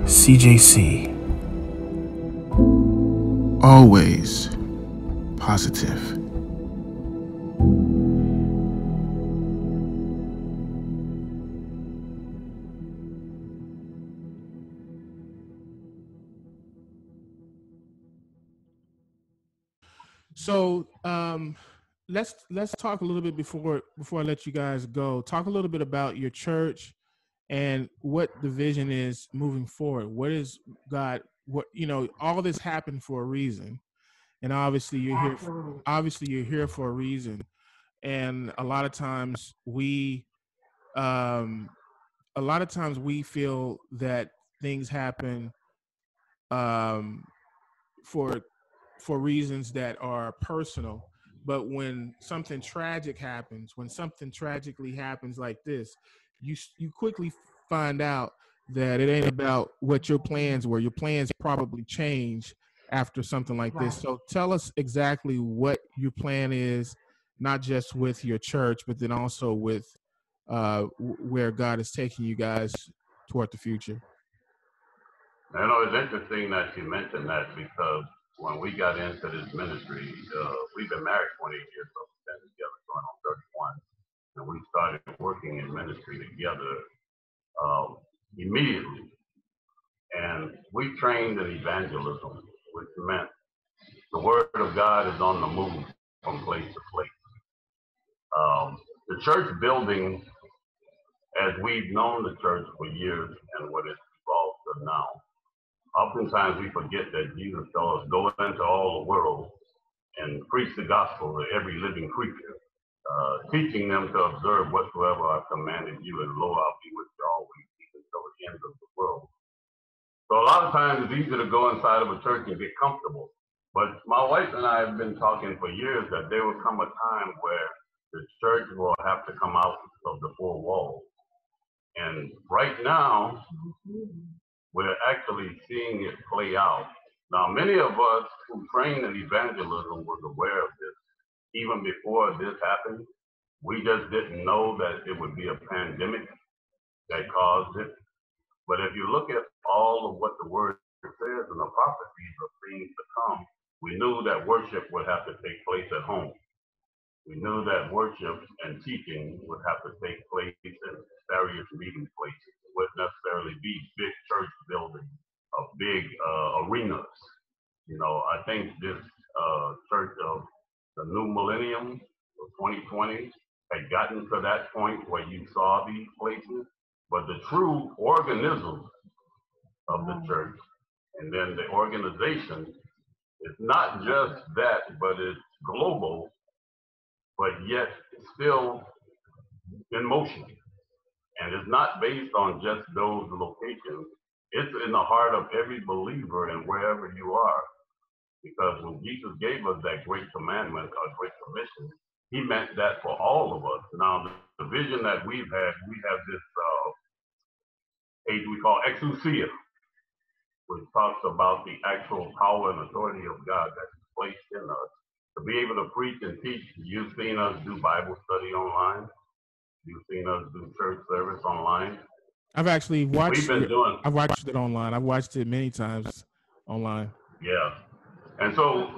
E: CJC. Always positive. So let's talk a little bit before I let you guys go. Talk a little bit about your church and what the vision is moving forward. What is God? What all this happened for a reason, and obviously you're here. Obviously you're here for a reason, and a lot of times we feel that things happen for reasons that are personal, But when something tragic happens, when something tragically happens like this, you quickly find out that it ain't about what your plans were. Your plans probably change after something like this. So tell us exactly what your plan is, not just with your church, but then also with where God is taking you guys toward the future.
F: You know, it's interesting that you mentioned that, because when we got into this ministry, we've been married 28 years, so we've been together going on 31, and we started working in ministry together immediately. And we trained in evangelism, which meant the word of God is on the move from place to place. The church building, as we've known the church for years and what it's evolved to now, oftentimes we forget that Jesus told us, go into all the world and preach the gospel to every living creature, teaching them to observe whatsoever I've commanded you, and lo, I'll be with you always, even till the end of the world. So a lot of times it's easy to go inside of a church and get comfortable. But my wife and I have been talking for years that there will come a time where the church will have to come out of the four walls. And right now, we're actually seeing it play out. Now, many of us who trained in evangelism was aware of this. Even before this happened, we just didn't know that it would be a pandemic that caused it. But if you look at all of what the word says and the prophecies of things to come, we knew that worship would have to take place at home. We knew that worship and teaching would have to take place in various meeting places. It wouldn't necessarily be big church buildings or big arenas. You know, I think this church of the new millennium of 2020 had gotten to that point where you saw these places, but the true organism of the church and then the organization is not just that, but it's global, but yet still in motion. And it's not based on just those locations. It's in the heart of every believer and wherever you are. Because when Jesus gave us that great commandment, our great commission, he meant that for all of us. Now, the vision that we have this age we call exousia, which talks about the actual power and authority of God that's placed in us. To be able to preach and teach, you've seen us do Bible study online. You've seen us do church service online.
E: I've actually watched
F: I've
E: watched it online. I've watched it many times online.
F: Yeah. And so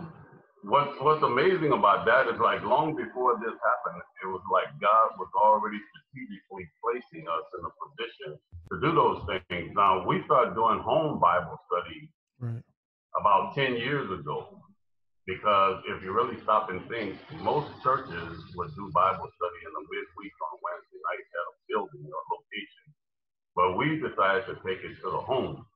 F: what's amazing about that is, like, long before this happened, it was like God was already strategically placing us in a position to do those things. Now, we started doing home Bible study about 10 years ago. Because if you really stop and think, most churches would do Bible study in the midweek on Wednesday night at a building or location. But we decided to take it to the home.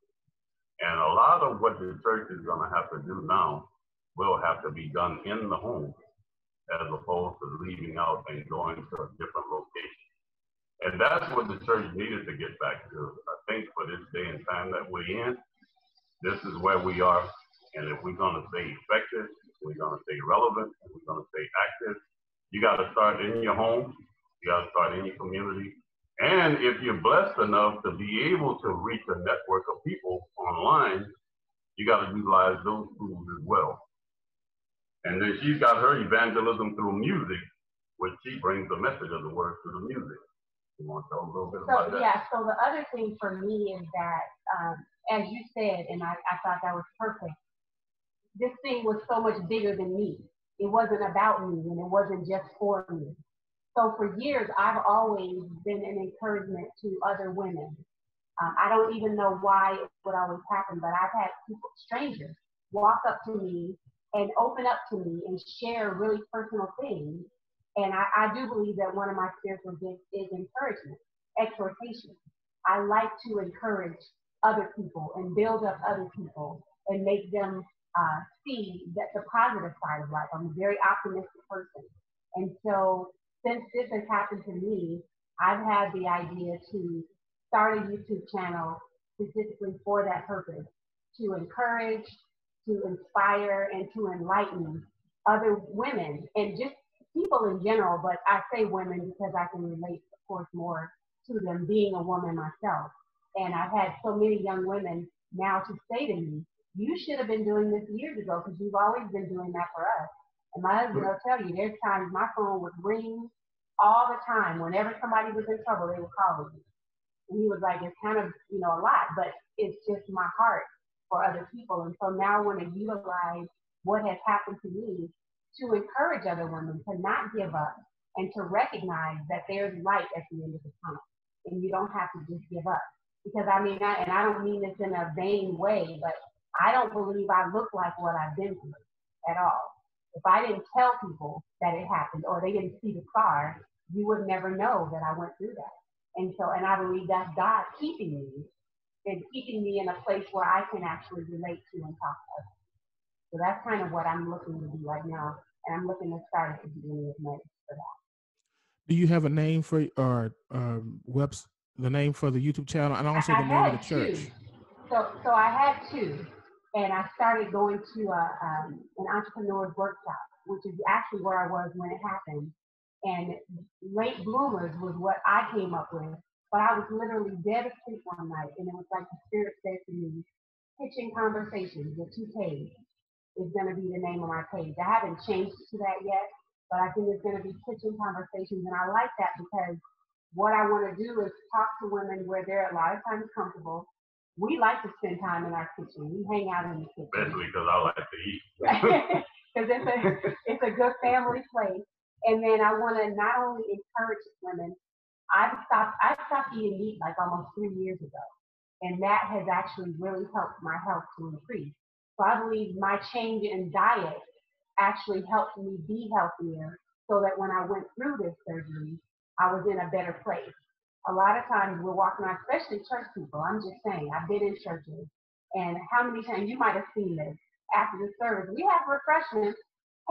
F: And a lot of what the church is going to have to do now will have to be done in the home, as opposed to leaving out and going to a different location. And that's what the church needed to get back to. I think for this day and time that we're in, this is where we are. And if we're going to stay effective, we're going to stay relevant, and we're going to stay active, you got to start in your home. You got to start in your community. And if you're blessed enough to be able to reach a network of people online, you got to utilize those tools as well. And then she's got her evangelism through music, which she brings the message of the word through the music. You want to tell a little bit about that?
G: Yeah, so the other thing for me is that, as you said, and I thought that was perfect, this thing was so much bigger than me. It wasn't about me, and it wasn't just for me. So for years, I've always been an encouragement to other women. I don't even know why it would always happen, but I've had people, strangers, walk up to me and open up to me and share really personal things. And I do believe that one of my spiritual gifts is encouragement, exhortation. I like to encourage other people and build up other people and make them see that the positive side of life. I'm a very optimistic person. And so since this has happened to me, I've had the idea to start a YouTube channel specifically for that purpose, to encourage, to inspire, and to enlighten other women and just people in general, but I say women because I can relate, of course, more to them being a woman myself. And I've had so many young women now to say to me, you should have been doing this years ago because you've always been doing that for us. And my husband will tell you, there's times my phone would ring all the time. Whenever somebody was in trouble, they would call me. And he was like, it's kind of, you know, a lot, but it's just my heart for other people. And so now I want to utilize what has happened to me to encourage other women to not give up and to recognize that there's light at the end of the tunnel. And you don't have to just give up. Because I mean, and I don't mean this in a vain way, but I don't believe I look like what I've been through at all. If I didn't tell people that it happened or they didn't see the scar, you would never know that I went through that. And so, and I believe that's God keeping me and keeping me in a place where I can actually relate to and talk to others. So that's kind of what I'm looking to do right now. And I'm looking to start at the beginning of May for that.
E: Do you have a name for or the name for the YouTube channel and also the name of the church?
G: So I had two, and I started going to an entrepreneur's workshop, which is actually where I was when it happened. And late bloomers was what I came up with. But I was literally dead asleep one night, and it was like the Spirit said to me, Kitchen Conversations with 2Ks is going to be the name of my page. I haven't changed to that yet, but I think it's going to be Kitchen Conversations, and I like that because what I want to do is talk to women where they're a lot of times comfortable. We like to spend time in our kitchen. We hang out in the kitchen.
F: Especially because I like to eat.
G: Because it's a good family place. And then I want to not only encourage women, I stopped eating meat like almost 3 years ago. And that has actually really helped my health to increase. So I believe my change in diet actually helped me be healthier so that when I went through this surgery, I was in a better place. A lot of times we're walking around, especially church people. I'm just saying, I've been in churches. And how many times, you might have seen this, after the service, we have refreshments,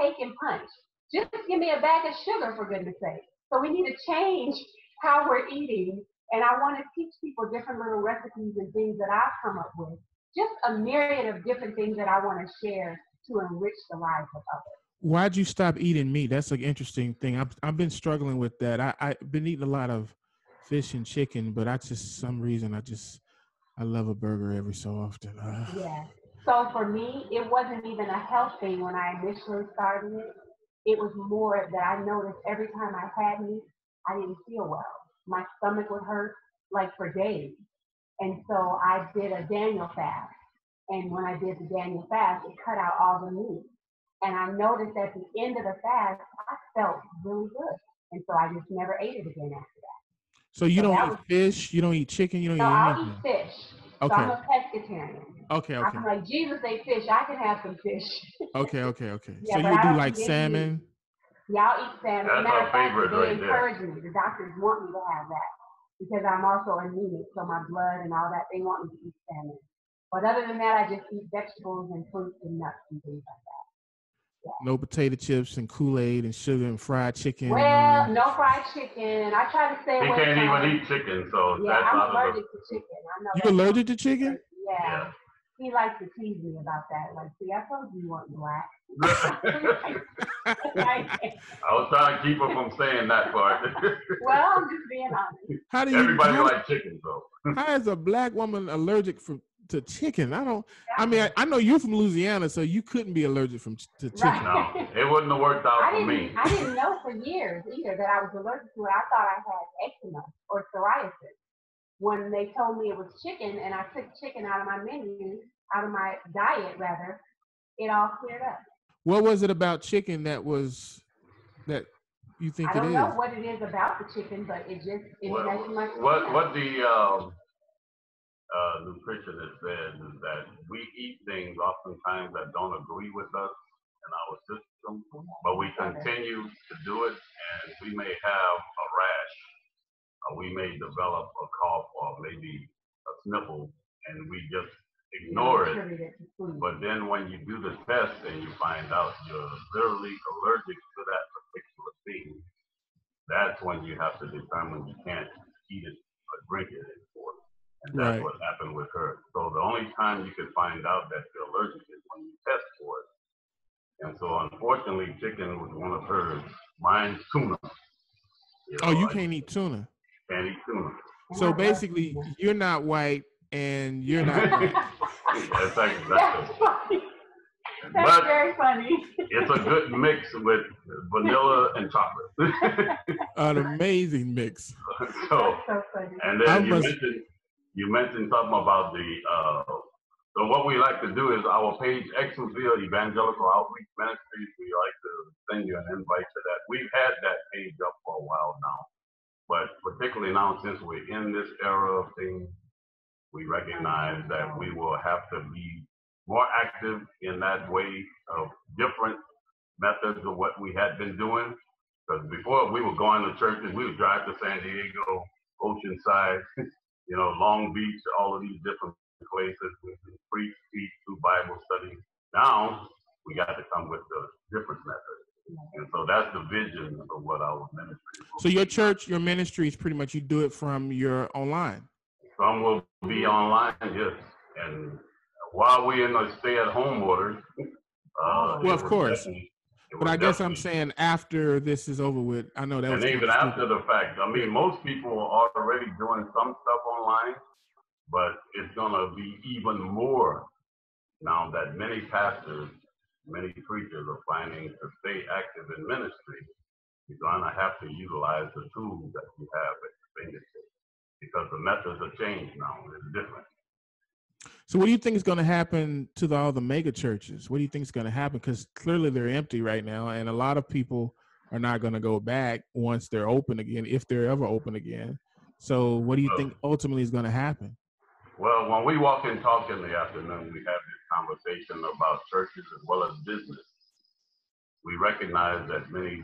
G: take and punch. Just give me a bag of sugar, for goodness sake. So we need to change how we're eating. And I want to teach people different little recipes and things that I've come up with. Just a myriad of different things that I want to share to enrich the lives of others.
E: Why'd you stop eating meat? That's an interesting thing. I've been struggling with that. I've been eating a lot of fish and chicken, but some reason I love a burger every so often.
G: Yeah. So for me, it wasn't even a health thing when I initially started it. It was more that I noticed every time I had meat, I didn't feel well. My stomach would hurt like for days. And so I did a Daniel fast. And when I did the Daniel fast, it cut out all the meat. And I noticed at the end of the fast, I felt really good. And so I just never ate it again after that.
E: So you don't eat fish, you don't eat chicken, you don't eat anything?
G: No, I'll eat fish.
E: Okay.
G: So I'm a pescatarian.
E: Okay.
G: I'm like, Jesus ate fish, I can have some fish.
E: Okay.
G: Yeah,
E: so you do like salmon?
G: Yeah, I'll eat salmon.
F: That's
G: Matter
F: our
G: of fact,
F: favorite
G: they
F: right there.
G: encourage me. The doctors want me to have that because I'm also anemic, so my blood and all that, they want me to eat salmon. But other than that, I just eat vegetables and fruits and nuts and things like that. Yeah.
E: No potato chips and Kool-Aid and sugar and fried chicken.
G: Well, no fried chicken. I try to stay away from.
F: He can't even eat chicken, so
G: yeah,
F: that's
G: I'm allergic to chicken. I know.
E: You allergic to chicken?
G: Yeah. He likes to tease me about that. Like, see, I told you weren't black.
F: I was trying to keep her from saying that part.
G: Well, I'm just being honest.
F: Everybody likes chicken, though.
E: How is a black woman allergic to chicken? I know you're from Louisiana, so you couldn't be allergic to chicken.
G: Right.
F: No, it wouldn't have worked out for me.
G: I didn't know for years either that I was allergic to it. I thought I had eczema or psoriasis. When they told me it was chicken and I took chicken out of my menu, out of my diet rather, it all cleared up.
E: What was it about chicken that you think it is?
G: I don't know what it is about the chicken, but it makes my skin.
F: What the nutritionist said is that we eat things oftentimes that don't agree with us in our system, but we continue to do it, and we may have a rash, or we may develop a cough or maybe a sniffle, and we just ignore it. But then when you do the test and you find out you're literally allergic to that particular thing, that's when you have to determine you can't eat it or drink it anymore. And that's what happened with her. So the only time you can find out that you're allergic is when you test for it. And so unfortunately, chicken was one of hers. Mine's tuna.
E: Oh, you can't eat tuna.
F: Can't eat tuna.
E: So basically, you're not white and you're not black.
F: That's exactly.
G: That's very funny.
F: It's a good mix with vanilla and chocolate.
E: An amazing mix.
G: That's so funny.
F: And then you mentioned something about the so what we like to do is our page Excelsior Evangelical Outreach Ministries. We like to send you an invite to that. We've had that page up for a while now, but particularly now since we're in this era of things, we recognize that we will have to be more active in that way of different methods of what we had been doing. Because before we were going to churches, we would drive to San Diego, Oceanside, Long Beach, all of these different places. We preach, teach, do Bible studies. Now we got to come with the different methods. And so that's the vision of what our ministry is.
E: So your church, your ministry is pretty much you do it from your online.
F: Some will be online, yes. And while we're in the stay-at-home order,
E: well, of course. But I guess I'm saying after this is over with, I know that was.
F: And even after the fact, I mean, most people are already doing some stuff online, but it's going to be even more now that many pastors, many preachers are finding to stay active in ministry. You're going to have to utilize the tools that you have at your fingertips because the methods are changed now. It's different.
E: So what do you think is going to happen to all the mega churches? What do you think is going to happen? Because clearly they're empty right now, and a lot of people are not going to go back once they're open again, if they're ever open again. So what do you think ultimately is going to happen?
F: Well, when we walk and talk in the afternoon, we have this conversation about churches as well as business. We recognize that many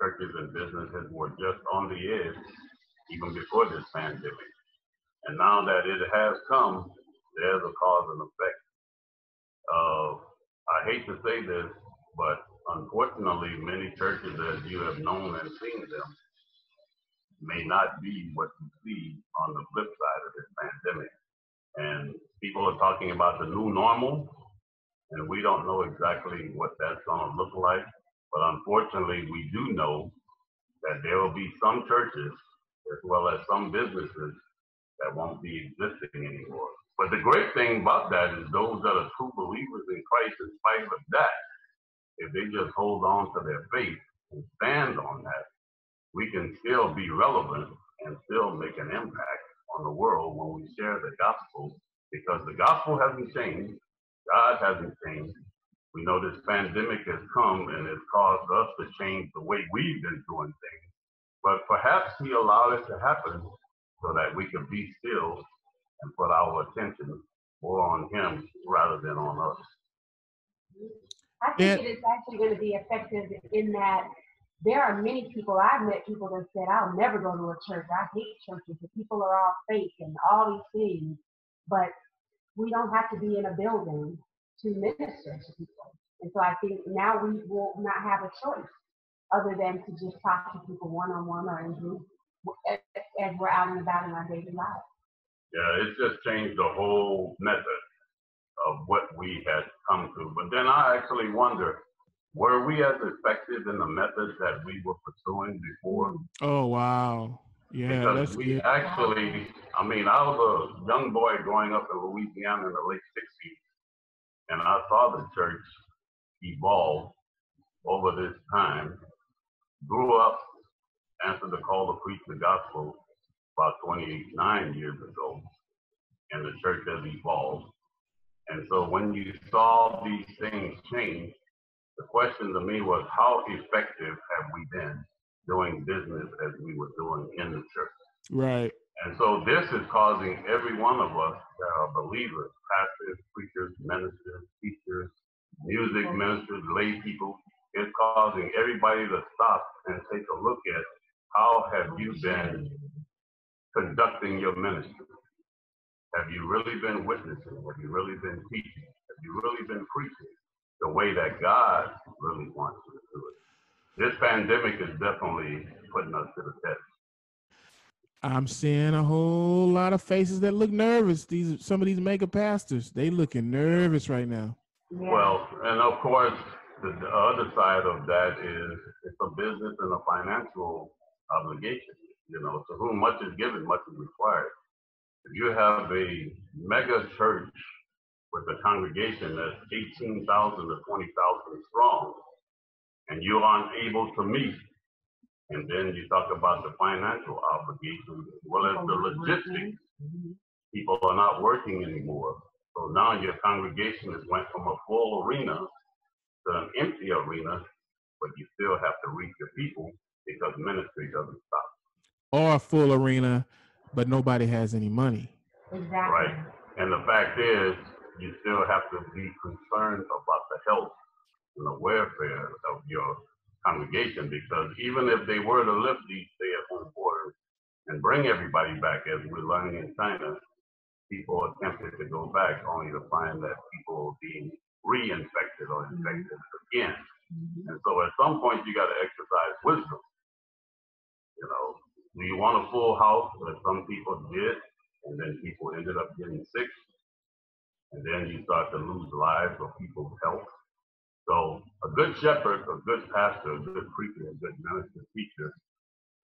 F: churches and businesses were just on the edge even before this pandemic. And now that it has come, there's a cause and effect. I hate to say this, but unfortunately, many churches, as you have known and seen them, may not be what you see on the flip side of this pandemic. And people are talking about the new normal, and we don't know exactly what that's going to look like. But unfortunately, we do know that there will be some churches as well as some businesses that won't be existing anymore. But the great thing about that is those that are true believers in Christ, in spite of that, if they just hold on to their faith and stand on that, we can still be relevant and still make an impact on the world when we share the gospel, because the gospel hasn't changed, God hasn't changed. We know this pandemic has come and it's caused us to change the way we've been doing things. But perhaps he allowed it to happen so that we could be still and put our attention more on him rather than on us.
G: I think it is actually going to be effective in that there are many people, I've met people that said, I'll never go to a church. I hate churches. The people are all fake and all these things. But we don't have to be in a building to minister to people. And so I think now we will not have a choice other than to just talk to people one-on-one or in group as we're out and about in our daily lives.
F: Yeah, it's just changed the whole method of what we had come to. But then I actually wonder, were we as effective in the methods that we were pursuing before?
E: Oh, wow. Yeah,
F: because
E: that's
F: we
E: good.
F: actually, I mean, I was a young boy growing up in Louisiana in the late 60s, and I saw the church evolve over this time, grew up, answered the call to preach the gospel about 29 years ago, and the church has evolved. And so when you saw these things change, the question to me was, how effective have we been doing business as we were doing in the church?
E: Right.
F: And so this is causing every one of us that are believers, pastors, preachers, ministers, teachers, music ministers, lay people, it's causing everybody to stop and take a look at how have you been conducting your ministry? Have you really been witnessing? Have you really been teaching? Have you really been preaching the way that God really wants you to do it? This pandemic is definitely putting us to the test.
E: I'm seeing a whole lot of faces that look nervous. Some of these mega pastors, they looking nervous right now.
F: Well, and of course, the other side of that is it's a business and a financial obligation. You know, to whom much is given, much is required. If you have a mega church with a congregation that's 18,000 to 20,000 strong, and you aren't able to meet, and then you talk about the financial obligations as well as the logistics. People are not working anymore. So now your congregation has went from a full arena to an empty arena, but you still have to reach your people because ministry doesn't stop.
E: Or a full arena, but nobody has any money.
G: Exactly.
F: Right. And the fact is, you still have to be concerned about the health and the welfare of your congregation, because even if they were to lift these stay-at-home orders and bring everybody back, as we're learning in China, people are tempted to go back only to find that people are being reinfected or infected again. And so at some point, you got to exercise wisdom. You know, do you want a full house, as some people did, and then people ended up getting sick, and then you start to lose lives of people's health? So a good shepherd, a good pastor, a good preacher, a good minister, teacher,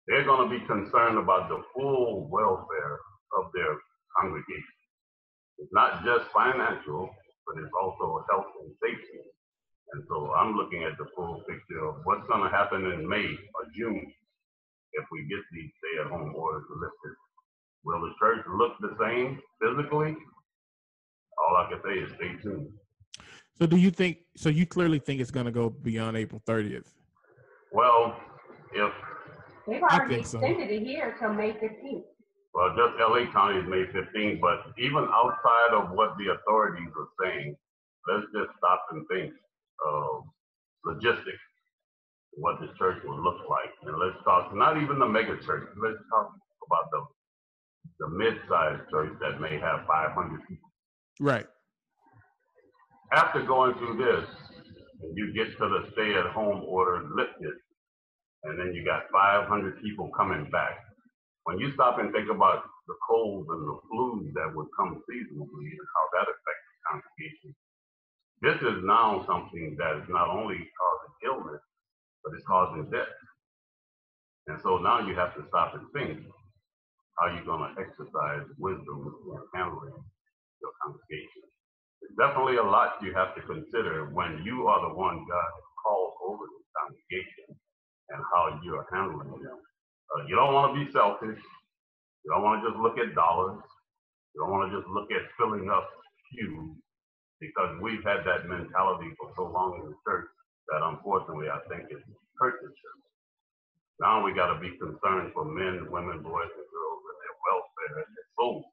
F: they're going to be concerned about the full welfare of their congregation. It's not just financial, but it's also health and safety. And so I'm looking at the full picture of what's going to happen in May or June if we get these stay-at-home orders lifted. Will the church look the same physically? All I can say is stay tuned.
E: So do you think, so you clearly think it's going to go beyond April 30th?
F: Well, if...
G: They've already extended it here till May 15th.
F: Well, just LA County is May 15th, but even outside of what the authorities are saying, let's just stop and think of logistics, what the church will look like. And let's talk, not even the mega church, let's talk about the mid-sized church that may have 500 people.
E: Right.
F: After going through this, and you get to the stay-at-home order lifted, and then you got 500 people coming back. When you stop and think about the colds and the flus that would come seasonally and how that affects the congregation, this is now something that is not only causing illness, but it's causing death. And so now you have to stop and think how you're going to exercise wisdom in handling your congregation. There's definitely a lot you have to consider when you are the one God has called over the congregation and how you are handling them. You don't want to be selfish. You don't want to just look at dollars. You don't want to just look at filling up pews, because we've had that mentality for so long in the church that unfortunately I think it's hurt the church. Now we got to be concerned for men, women, boys, and girls and their welfare and their souls.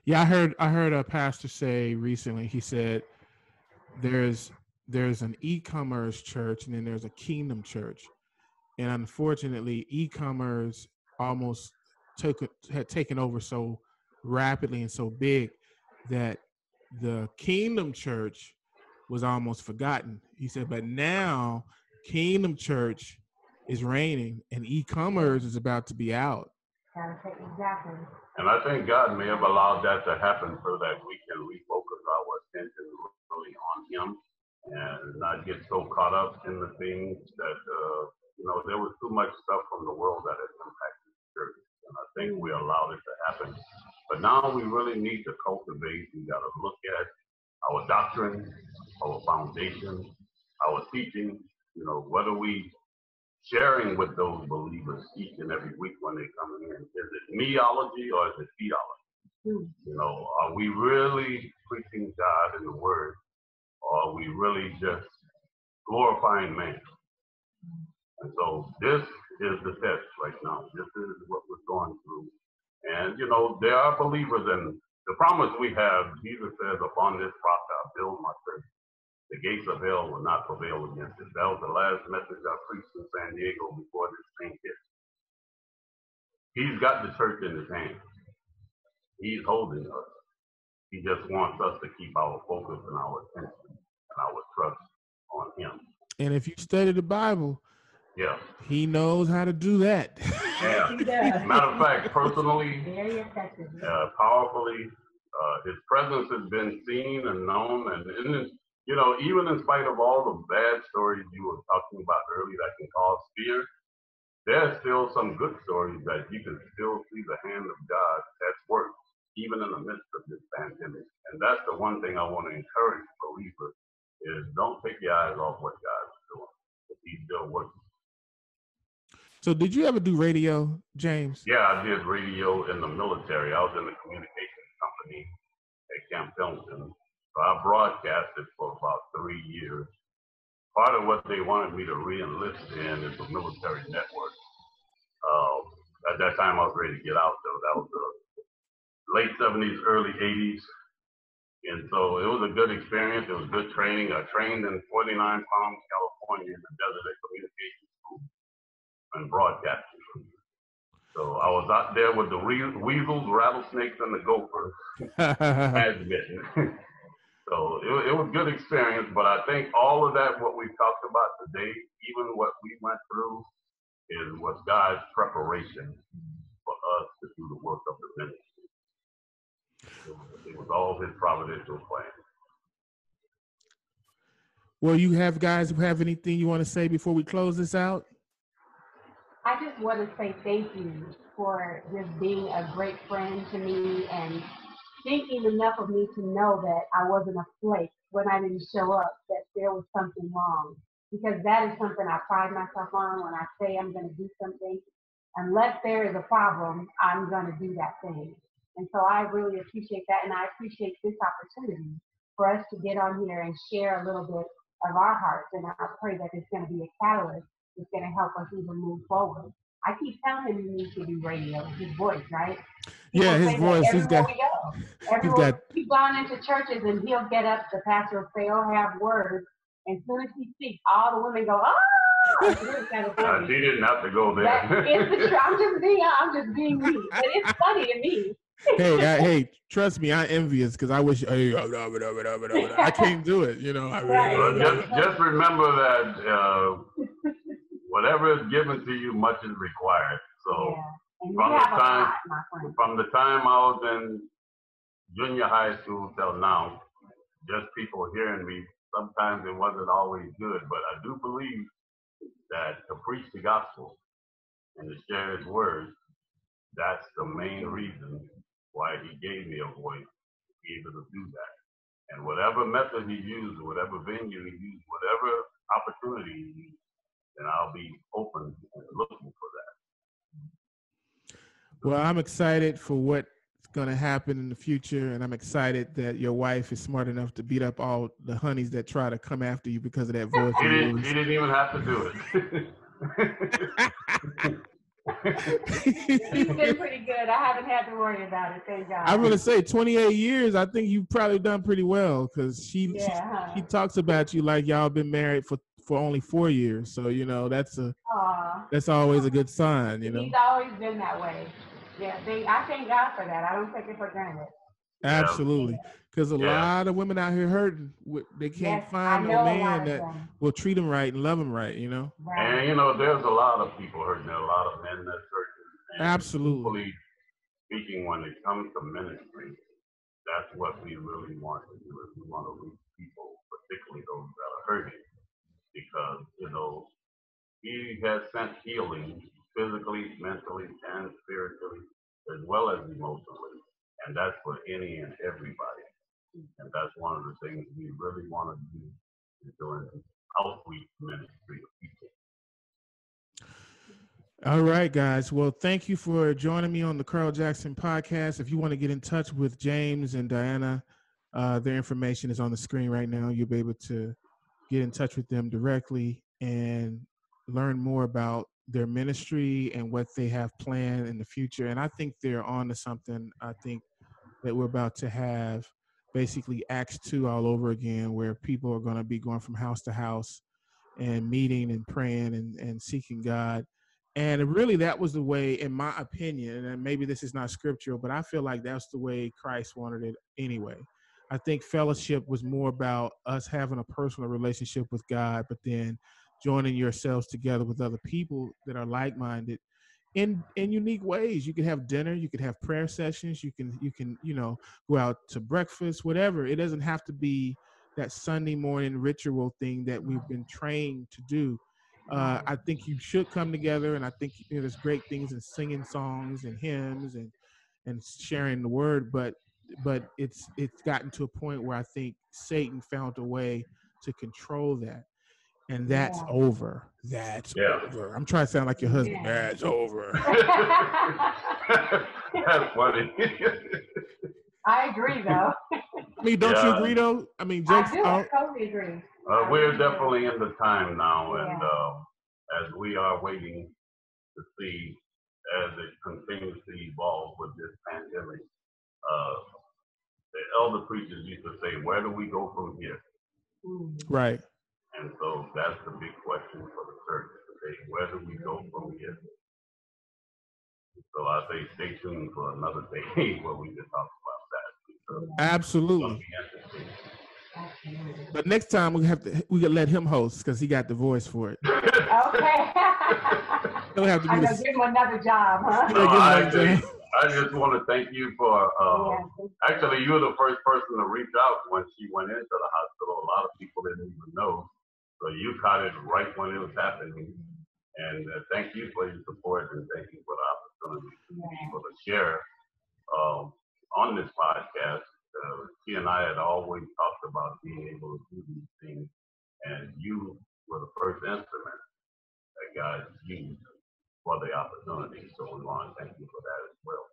E: Yeah, I heard a pastor say recently, he said there's an e-commerce church and then there's a kingdom church. And unfortunately, e-commerce almost had taken over so rapidly and so big that the kingdom church was almost forgotten. He said, but now kingdom church is reigning and e-commerce is about to be out.
G: Exactly.
F: And I think God may have allowed that to happen so that we can refocus our attention really on Him and not get so caught up in the things that, there was too much stuff from the world that has impacted the church. And I think we allowed it to happen. But now we really need to cultivate. We got to look at our doctrine, our foundation, our teaching. What are we sharing with those believers each and every week when they come in? Is it meology or is it theology? Are we really preaching God in the Word, or are we really just glorifying man? And so this is the test right now. This is what we're going through. And, there are believers, and the promise we have, Jesus says, upon this rock I'll build my church. The gates of hell will not prevail against it. That was the last message I preached in San Diego before this thing hit. He's got the church in his hands. He's holding us. He just wants us to keep our focus and our attention and our trust on him.
E: And if you study the Bible,
F: yeah,
E: he knows how to do that.
F: Yeah. Matter of fact, personally,
G: very effective.
F: Powerfully, his presence has been seen and known, and you know, even in spite of all the bad stories you were talking about earlier that can cause fear, there's still some good stories that you can still see the hand of God that's worked, even in the midst of this pandemic. And that's the one thing I want to encourage believers is don't take your eyes off what God's doing. He's still working.
E: So did you ever do radio, James?
F: Yeah, I did radio in the military. I was in the communications company at Camp Pendleton. So I broadcasted for about 3 years. Part of what they wanted me to re-enlist in is the military network. At that time, I was ready to get out, though. That was the late 70s, early 80s. And so it was a good experience. It was good training. I trained in 49 Palms, California, in the Desert Communications School and broadcasting. So I was out there with the weasels, rattlesnakes, and the gophers transmitting. So it was a good experience, but I think all of that, what we've talked about today, even what we went through, was God's preparation for us to do the work of the ministry. It was all his providential plan.
E: Well, you have guys who have anything you want to say before we close this out?
G: I just want to say thank you for just being a great friend to me and thinking enough of me to know that I wasn't a flake when I didn't show up, that there was something wrong. Because that is something I pride myself on when I say I'm going to do something. Unless there is a problem, I'm going to do that thing. And so I really appreciate that. And I appreciate this opportunity for us to get on here and share a little bit of our hearts. And I pray that it's going to be a catalyst that's going to help us even move forward. I keep telling him he needs to do radio, his voice, right?
E: Yeah, his voice. He's got.
G: He's gone into churches and he'll get up, the pastor will say, oh, have words. And as soon as he speaks, all the women go, oh!
F: She didn't have to go there.
G: It's the truth. I'm just being me. But it's funny to me.
E: Hey, trust me, I'm envious because I wish I can't do it. You know,
F: just remember that whatever is given to you, much is required. So from the time I was in junior high school till now, just people hearing me, sometimes it wasn't always good, but I do believe that to preach the gospel and to share his word, that's the main reason why he gave me a voice to be able to do that. And whatever method he used, whatever venue he used, whatever opportunity he used, then I'll be open and looking for that.
E: Well, I'm excited for what's going to happen in the future, and I'm excited that your wife is smart enough to beat up all the honeys that try to come after you because of that voice.
F: He didn't even have to do
G: it. He's been pretty good. I haven't had to worry about it. Thank God.
E: I'm going to say 28 years, I think you've probably done pretty well because she talks about you like y'all been married for only 4 years. So, you know, that's always a good sign, you know.
G: He's always been that way. Yeah, I thank God for that. I don't take it for granted.
E: Absolutely. Because a lot of women out here hurting. They can't find a man that will treat them right and love them right, you know?
F: Right. And, you know, there's a lot of people hurting. There are a lot of men that's hurting. And
E: absolutely.
F: Speaking, when it comes to ministry, that's what we really want to do. Is we want to reach people, particularly those that are hurting. Because, you know, he has sent healing physically, mentally, and spiritually, as well as emotionally. And that's for any and everybody. And that's one of the things we really want to do, is doing outreach ministry to people.
E: All right, guys. Well, thank you for joining me on the Carl Jackson podcast. If you want to get in touch with James and Diana, their information is on the screen right now. You'll be able to get in touch with them directly and learn more about their ministry and what they have planned in the future. And I think they're on to something. I think that we're about to have basically Acts 2 all over again, where people are going to be going from house to house and meeting and praying and seeking God. And really that was the way, in my opinion, and maybe this is not scriptural, but I feel like that's the way Christ wanted it anyway. I think fellowship was more about us having a personal relationship with God, but then joining yourselves together with other people that are like-minded in unique ways. You could have dinner, you could have prayer sessions, you can, you know, go out to breakfast, whatever. It doesn't have to be that Sunday morning ritual thing that we've been trained to do. I think you should come together, and I think there's great things in singing songs and hymns and sharing the word, but it's gotten to a point where I think Satan found a way to control that, and that's over. That's over. I'm trying to sound like your husband. That's over.
F: That's funny.
G: I agree, though.
E: I mean, don't you agree, though? I mean, jokes.
G: I totally agree.
F: We're definitely in the time now, and as we are waiting to see as it continues to evolve with this pandemic, the elder preachers used to say, "Where do we go from here?"
E: Right.
F: And so that's the big question for the church today. Where do we go from here? So I say stay tuned for another day where we can talk about that.
E: Absolutely. But next time we can let him host because he got the voice for it.
G: Okay.
E: He'll have to be
G: give him another job, huh?
F: I just want to thank you for, actually, you were the first person to reach out when she went into the hospital. A lot of people didn't even know. So you caught it right when it was happening. And thank you for your support, and thank you for the opportunity to be able to share on this podcast. She and I had always talked about being able to do these things, and you were the first instrument that God used for the opportunity. So we want to thank you for that as well.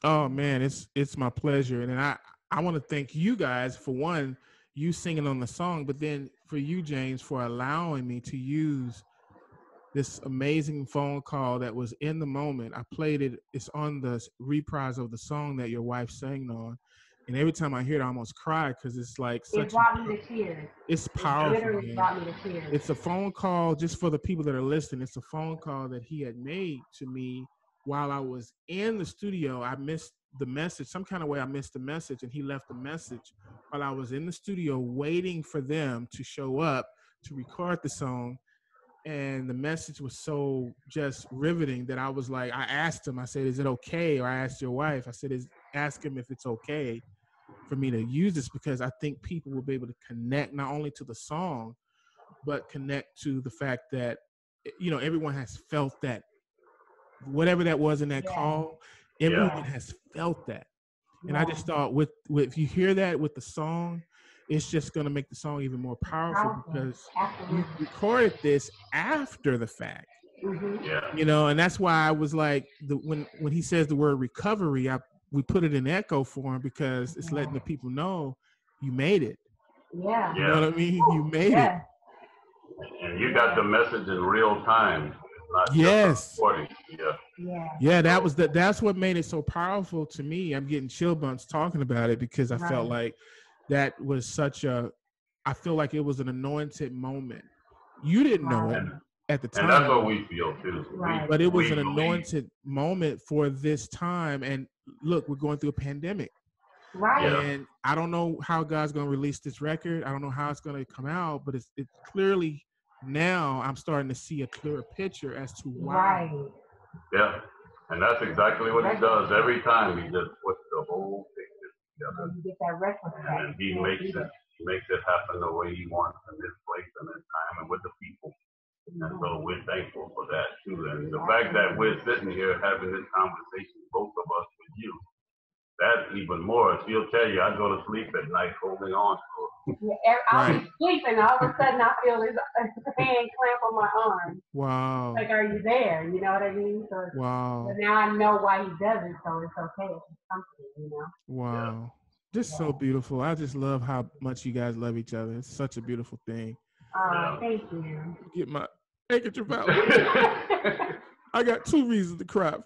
E: Oh man, it's my pleasure, and I want to thank you guys for one, you singing on the song, but then for you, James, for allowing me to use this amazing phone call that was in the moment. I played it. It's on the reprise of the song that your wife sang on. And every time I hear it, I almost cry because it's like such.
G: It brought me to tears.
E: It's powerful.
G: It literally brought me to tears.
E: It's a phone call, just for the people that are listening. It's a phone call that he had made to me while I was in the studio. I missed the message. Some kind of way I missed the message, and he left a message while I was in the studio waiting for them to show up to record the song. And the message was so just riveting that I was like, I asked him, I said, is it okay? Or I asked your wife, I said, ask him if it's okay for me to use this, because I think people will be able to connect not only to the song, but connect to the fact that, you know, everyone has felt that, whatever that was in that call, everyone has felt that. And I just thought with if you hear that with the song, it's just going to make the song even more powerful because you recorded this after the fact. You know, and that's why I was like, when he says the word recovery, we put it in echo for him because it's letting the people know you made it. You know what I mean? You made it.
F: And you got the message in real time. Not
E: yes.
G: Yeah,
E: that's what made it so powerful to me. I'm getting chill bumps talking about it because I felt like that was I feel like it was an anointed moment. You didn't know it at the time.
F: And that's what we feel too.
E: But it was an anointed moment for this time. And look, we're going through a pandemic. And I don't know how God's going to release this record. I don't know how it's going to come out, but it's clearly now I'm starting to see a clearer picture as to why.
F: Yeah. And that's exactly what he does. Every time he just puts the whole picture together.
G: You get that record.
F: And he makes it happen the way he wants in this place and this time and with the people. And so we're thankful for that too. And the fact that we're sitting here having this conversation, both of us with you, that's even more. She'll tell you, I go to sleep at night holding on to her.
G: I'll be sleeping, all of a sudden I feel his hand clamp on my arm.
E: Wow.
G: Like, are you there? You know what I mean? So, so now I know why he does it, so it's okay. It's comforting, you know?
E: Wow. Just so beautiful. I just love how much you guys love each other. It's such a beautiful thing.
G: Thank you.
E: Get my handkerchief out. I got 2 reasons to cry.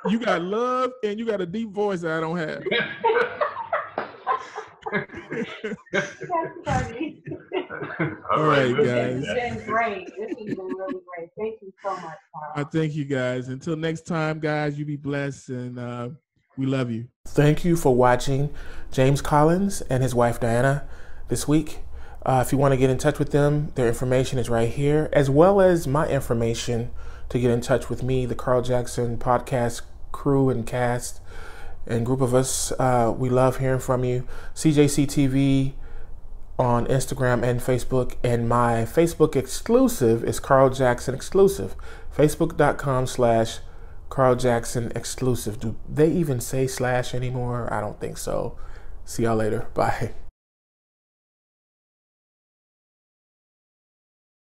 E: You got love and you got a deep voice that I don't have.
G: That's funny.
E: All right, guys.
G: This has been great. This has been really great. Thank you so much, Carl.
E: I thank you guys. Until next time, guys, you be blessed, and we love you. Thank you for watching James Collins and his wife Diana this week. If you want to get in touch with them, their information is right here, as well as my information to get in touch with me, the Carl Jackson podcast crew and cast and group of us. We love hearing from you. CJCTV on Instagram and Facebook, and my Facebook exclusive is Carl Jackson Exclusive. Facebook.com/Carl Jackson Exclusive. Do they even say slash anymore? I don't think so. See y'all later. Bye.